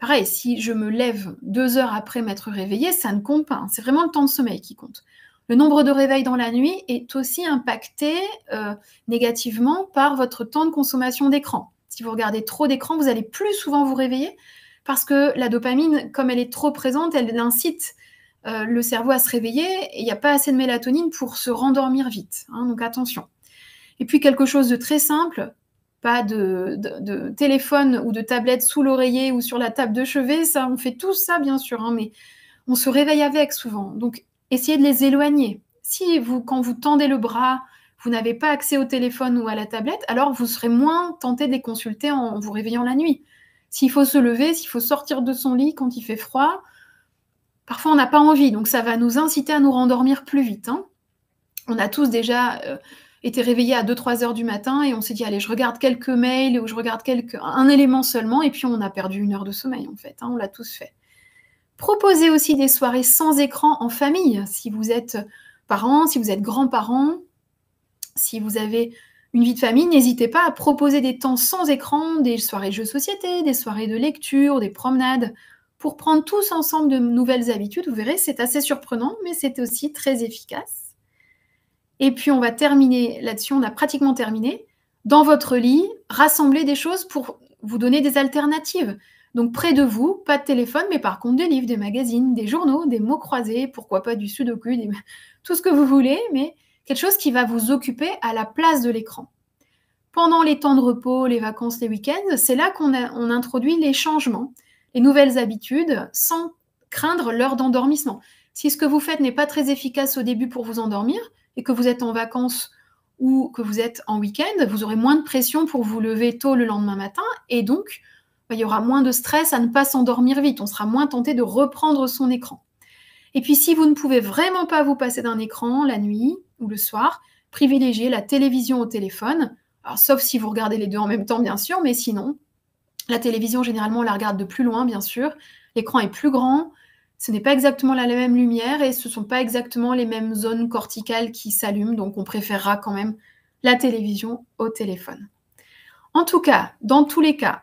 Pareil, si je me lève 2 heures après m'être réveillée, ça ne compte pas. C'est vraiment le temps de sommeil qui compte. Le nombre de réveils dans la nuit est aussi impacté négativement par votre temps de consommation d'écran. Si vous regardez trop d'écran, vous allez plus souvent vous réveiller parce que la dopamine, comme elle est trop présente, elle incite le cerveau à se réveiller et il n'y a pas assez de mélatonine pour se rendormir vite. Hein, donc attention. Et puis quelque chose de très simple, pas de téléphone ou de tablette sous l'oreiller ou sur la table de chevet, ça, on fait tout ça bien sûr, hein, mais on se réveille avec souvent. Donc essayez de les éloigner. Si quand vous tendez le bras, vous n'avez pas accès au téléphone ou à la tablette, alors vous serez moins tenté de les consulter en vous réveillant la nuit. S'il faut se lever, s'il faut sortir de son lit quand il fait froid, parfois on n'a pas envie, donc ça va nous inciter à nous rendormir plus vite. Hein. On a tous déjà été réveillés à 2-3 heures du matin et on s'est dit, allez, je regarde quelques mails ou je regarde un élément seulement, et puis on a perdu 1 heure de sommeil en fait, hein, on l'a tous fait. Proposez aussi des soirées sans écran en famille, si vous êtes parents, si vous êtes grands-parents, si vous avez une vie de famille, n'hésitez pas à proposer des temps sans écran, des soirées jeux de société, des soirées de lecture, des promenades, pour prendre tous ensemble de nouvelles habitudes. Vous verrez, c'est assez surprenant, mais c'est aussi très efficace. Et puis, on va terminer là-dessus, on a pratiquement terminé. Dans votre lit, rassemblez des choses pour vous donner des alternatives. Donc, près de vous, pas de téléphone, mais par contre des livres, des magazines, des journaux, des mots croisés, pourquoi pas du sudoku, tout ce que vous voulez, mais quelque chose qui va vous occuper à la place de l'écran. Pendant les temps de repos, les vacances, les week-ends, c'est là qu'on introduit les changements, les nouvelles habitudes, sans craindre l'heure d'endormissement. Si ce que vous faites n'est pas très efficace au début pour vous endormir, et que vous êtes en vacances ou que vous êtes en week-end, vous aurez moins de pression pour vous lever tôt le lendemain matin, et donc il y aura moins de stress à ne pas s'endormir vite, on sera moins tenté de reprendre son écran. Et puis si vous ne pouvez vraiment pas vous passer d'un écran la nuit ou le soir, privilégiez la télévision au téléphone, alors, sauf si vous regardez les deux en même temps bien sûr, mais sinon, la télévision généralement on la regarde de plus loin bien sûr, l'écran est plus grand, ce n'est pas exactement la même lumière et ce ne sont pas exactement les mêmes zones corticales qui s'allument, donc on préférera quand même la télévision au téléphone. En tout cas, dans tous les cas,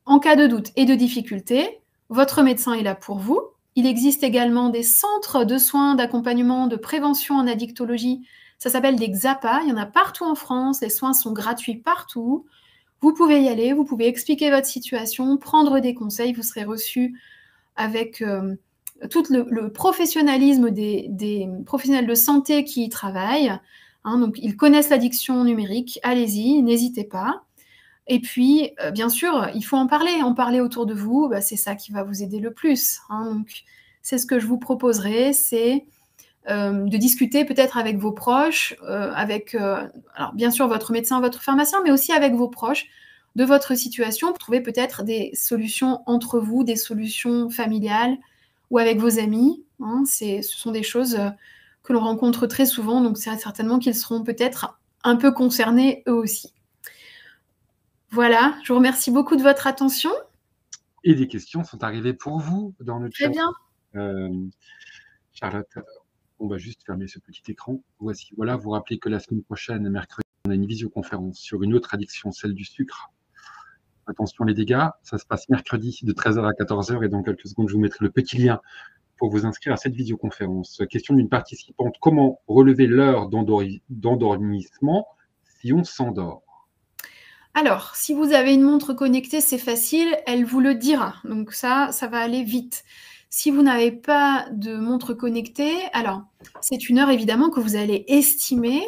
en cas de doute et de difficulté, votre médecin est là pour vous. Il existe également des centres de soins, d'accompagnement, de prévention en addictologie. Ça s'appelle des XAPA. Il y en a partout en France. Les soins sont gratuits partout. Vous pouvez y aller, vous pouvez expliquer votre situation, prendre des conseils. Vous serez reçu avec tout le professionnalisme des professionnels de santé qui y travaillent. Hein, donc, ils connaissent l'addiction numérique. Allez-y, n'hésitez pas. Et puis, bien sûr, il faut en parler autour de vous, c'est ça qui va vous aider le plus. Hein. Donc, c'est ce que je vous proposerai, c'est de discuter peut-être avec vos proches, alors bien sûr votre médecin, votre pharmacien, mais aussi avec vos proches de votre situation pour trouver peut-être des solutions entre vous, des solutions familiales ou avec vos amis. Hein, ce sont des choses que l'on rencontre très souvent, donc c'est certainement qu'ils seront peut-être un peu concernés eux aussi. Voilà, je vous remercie beaucoup de votre attention. Et des questions sont arrivées pour vous dans le chat. Très bien. Charlotte, on va juste fermer ce petit écran. Voici, voilà, vous rappelez que la semaine prochaine, mercredi, on a une visioconférence sur une autre addiction, celle du sucre. Attention les dégâts, ça se passe mercredi de 13h à 14h et dans quelques secondes, je vous mettrai le petit lien pour vous inscrire à cette visioconférence. Question d'une participante, comment relever l'heure d'endormissement si on s'endort? Alors, si vous avez une montre connectée, c'est facile, elle vous le dira. Donc ça va aller vite. Si vous n'avez pas de montre connectée, alors c'est une heure évidemment que vous allez estimer.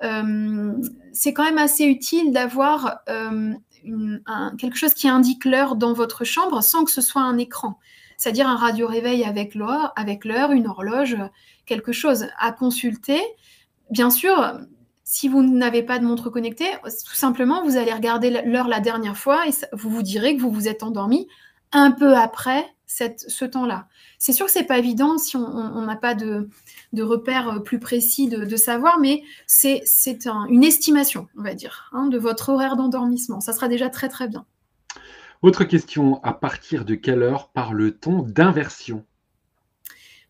C'est quand même assez utile d'avoir quelque chose qui indique l'heure dans votre chambre sans que ce soit un écran. C'est-à-dire un radio-réveil avec l'heure, une horloge, quelque chose à consulter. Bien sûr, si vous n'avez pas de montre connectée, tout simplement, vous allez regarder l'heure la dernière fois et vous vous direz que vous vous êtes endormi un peu après ce temps-là. C'est sûr que ce n'est pas évident si on n'a pas de repères plus précis de savoir, mais c'est une estimation, on va dire, hein, de votre horaire d'endormissement. Ça sera déjà très, très bien. Autre question, à partir de quelle heure parle-t-on d'inversion?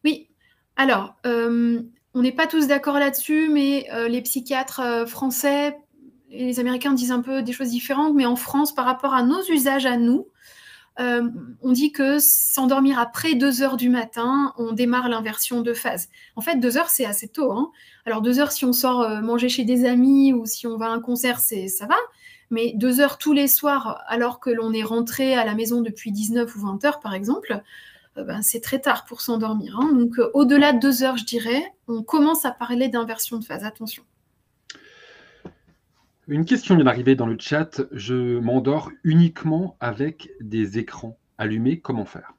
Oui, alors, on n'est pas tous d'accord là-dessus, mais les psychiatres français et les Américains disent un peu des choses différentes, mais en France, par rapport à nos usages à nous, on dit que s'endormir après 2 heures du matin, on démarre l'inversion de phase. En fait, 2 heures, c'est assez tôt. Hein. Alors 2 heures, si on sort manger chez des amis ou si on va à un concert, ça va. Mais 2 heures tous les soirs, alors que l'on est rentré à la maison depuis 19 ou 20 heures, par exemple, c'est très tard pour s'endormir. Hein. Donc, au-delà de 2 heures, je dirais, on commence à parler d'inversion de phase. Attention. Une question vient d'arriver dans le chat. Je m'endors uniquement avec des écrans allumés. Comment faire?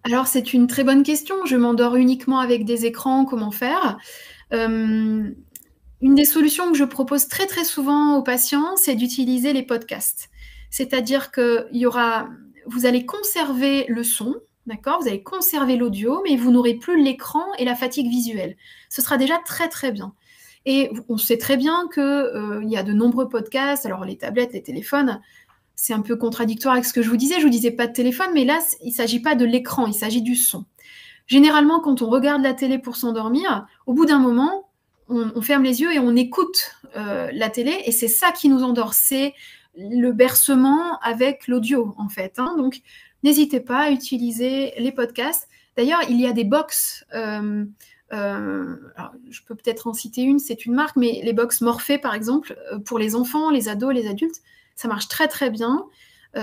Alors, c'est une très bonne question. Je m'endors uniquement avec des écrans. Comment faire? Une des solutions que je propose très, très souvent aux patients, c'est d'utiliser les podcasts. C'est-à-dire que vous allez conserver le son, d'accord? Vous allez conserver l'audio, mais vous n'aurez plus l'écran et la fatigue visuelle. Ce sera déjà très, très bien. Et on sait très bien qu'il y a de nombreux podcasts, alors les tablettes, les téléphones, c'est un peu contradictoire avec ce que je vous disais. Je vous disais pas de téléphone, mais là, il ne s'agit pas de l'écran, il s'agit du son. Généralement, quand on regarde la télé pour s'endormir, au bout d'un moment, on ferme les yeux et on écoute la télé, et c'est ça qui nous endort. C'est le bercement avec l'audio, en fait. Hein. Donc, n'hésitez pas à utiliser les podcasts. D'ailleurs, il y a des box. Alors, je peux peut-être en citer une, c'est une marque, mais les box Morphée, par exemple, pour les enfants, les ados, les adultes, ça marche très très bien.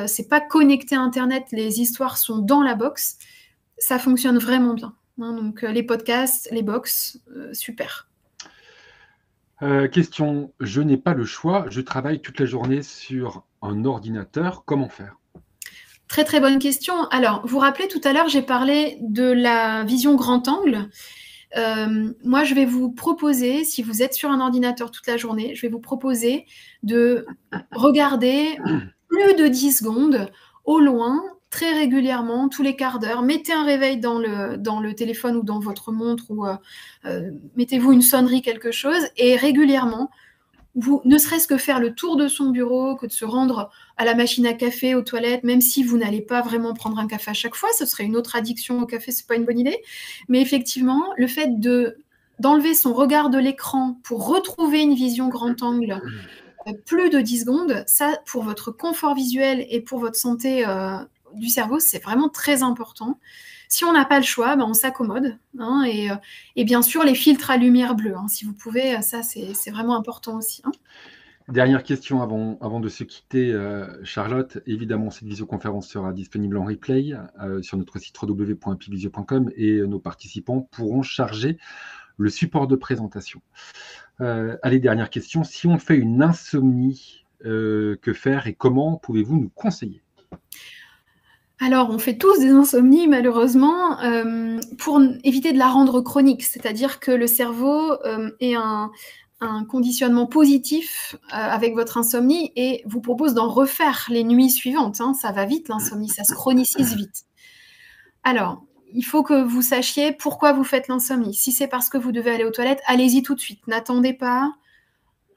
C'est pas connecté à Internet, les histoires sont dans la box. Ça fonctionne vraiment bien. Hein, donc les podcasts, les box, super. Question, je n'ai pas le choix, je travaille toute la journée sur un ordinateur, comment faire? Très très bonne question. Alors, vous vous rappelez tout à l'heure, j'ai parlé de la vision grand angle. Moi, je vais vous proposer, si vous êtes sur un ordinateur toute la journée, je vais vous proposer de regarder plus de 10 secondes au loin, très régulièrement, tous les quarts d'heure. Mettez un réveil dans le téléphone ou dans votre montre, ou mettez-vous une sonnerie, quelque chose, et régulièrement, ne serait-ce que faire le tour de son bureau, que de se rendre à la machine à café, aux toilettes, même si vous n'allez pas vraiment prendre un café à chaque fois, ce serait une autre addiction au café, c'est pas une bonne idée. Mais effectivement, le fait d'enlever son regard de l'écran pour retrouver une vision grand angle, plus de 10 secondes, ça, pour votre confort visuel et pour votre santé du cerveau, c'est vraiment très important. Si on n'a pas le choix, on s'accommode. Hein, et bien sûr, les filtres à lumière bleue, hein, si vous pouvez, ça, c'est vraiment important aussi. Hein. Dernière question avant de se quitter, Charlotte. Évidemment, cette visioconférence sera disponible en replay sur notre site www.apivisio.com et nos participants pourront charger le support de présentation. Allez, dernière question. Si on fait une insomnie, que faire et comment pouvez-vous nous conseiller? Alors, on fait tous des insomnies malheureusement, pour éviter de la rendre chronique. C'est-à-dire que le cerveau, ait un conditionnement positif, avec votre insomnie et vous propose d'en refaire les nuits suivantes, hein. Ça va vite l'insomnie, ça se chronicise vite. Alors, il faut que vous sachiez pourquoi vous faites l'insomnie. Si c'est parce que vous devez aller aux toilettes, allez-y tout de suite, n'attendez pas.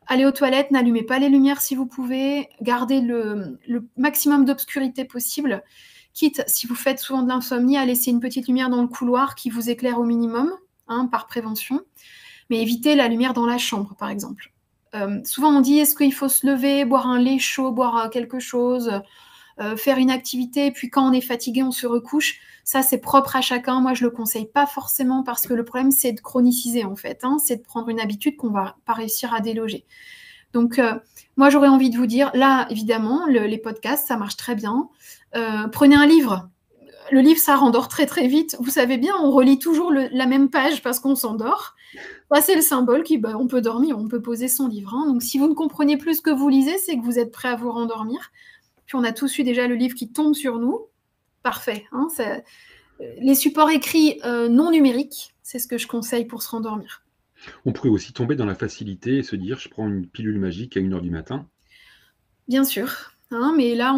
Allez aux toilettes, n'allumez pas les lumières si vous pouvez, gardez le maximum d'obscurité possible, quitte, si vous faites souvent de l'insomnie, à laisser une petite lumière dans le couloir qui vous éclaire au minimum, hein, par prévention, mais évitez la lumière dans la chambre, par exemple. Souvent on dit, est-ce qu'il faut se lever, boire un lait chaud, boire quelque chose, faire une activité, et puis quand on est fatigué, on se recouche. Ça, c'est propre à chacun. Moi, je le conseille pas forcément parce que le problème, c'est de chroniciser, en fait, hein. C'est de prendre une habitude qu'on va pas réussir à déloger. Donc, moi, j'aurais envie de vous dire, là, évidemment, les podcasts, ça marche très bien. Prenez un livre. Le livre, ça rendort très, très vite. Vous savez bien, on relit toujours la même page parce qu'on s'endort. Ça, c'est le symbole on peut dormir, on peut poser son livre, hein. Donc, si vous ne comprenez plus ce que vous lisez, c'est que vous êtes prêt à vous rendormir. Puis, on a tous eu déjà le livre qui tombe sur nous. Parfait, hein, les supports écrits non numériques, c'est ce que je conseille pour se rendormir. On pourrait aussi tomber dans la facilité et se dire, je prends une pilule magique à 1 h du matin. Bien sûr, hein, mais là,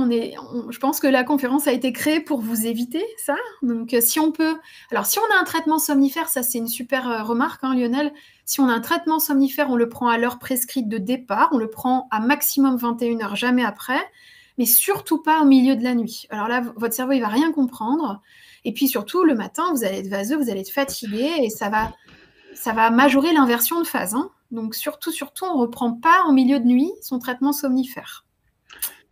je pense que la conférence a été créée pour vous éviter ça. Donc, si on a un traitement somnifère, ça c'est une super remarque, hein, Lionel. Si on a un traitement somnifère, on le prend à l'heure prescrite de départ, on le prend à maximum 21 h, jamais après, mais surtout pas au milieu de la nuit. Alors là, votre cerveau, il va rien comprendre. Et puis surtout, le matin, vous allez être vaseux, vous allez être fatigué, et ça va majorer l'inversion de phase, hein. Donc surtout, on ne reprend pas en milieu de nuit son traitement somnifère.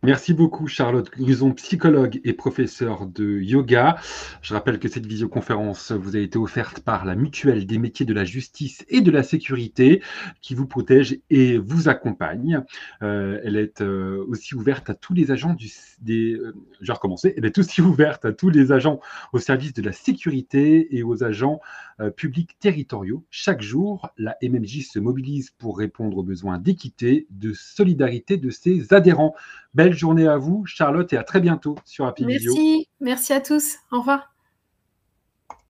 Merci beaucoup, Charlotte Gruson, psychologue et professeure de yoga. Je rappelle que cette visioconférence vous a été offerte par la Mutuelle des métiers de la justice et de la sécurité qui vous protège et vous accompagne. Elle est aussi ouverte à tous les agents je vais recommencer. Elle est aussi ouverte à tous les agents au service de la sécurité et aux agents publics territoriaux. Chaque jour, la MMJ se mobilise pour répondre aux besoins d'équité, de solidarité de ses adhérents. Belle journée à vous, Charlotte, et à très bientôt sur Happy Visio. Merci à tous. Au revoir.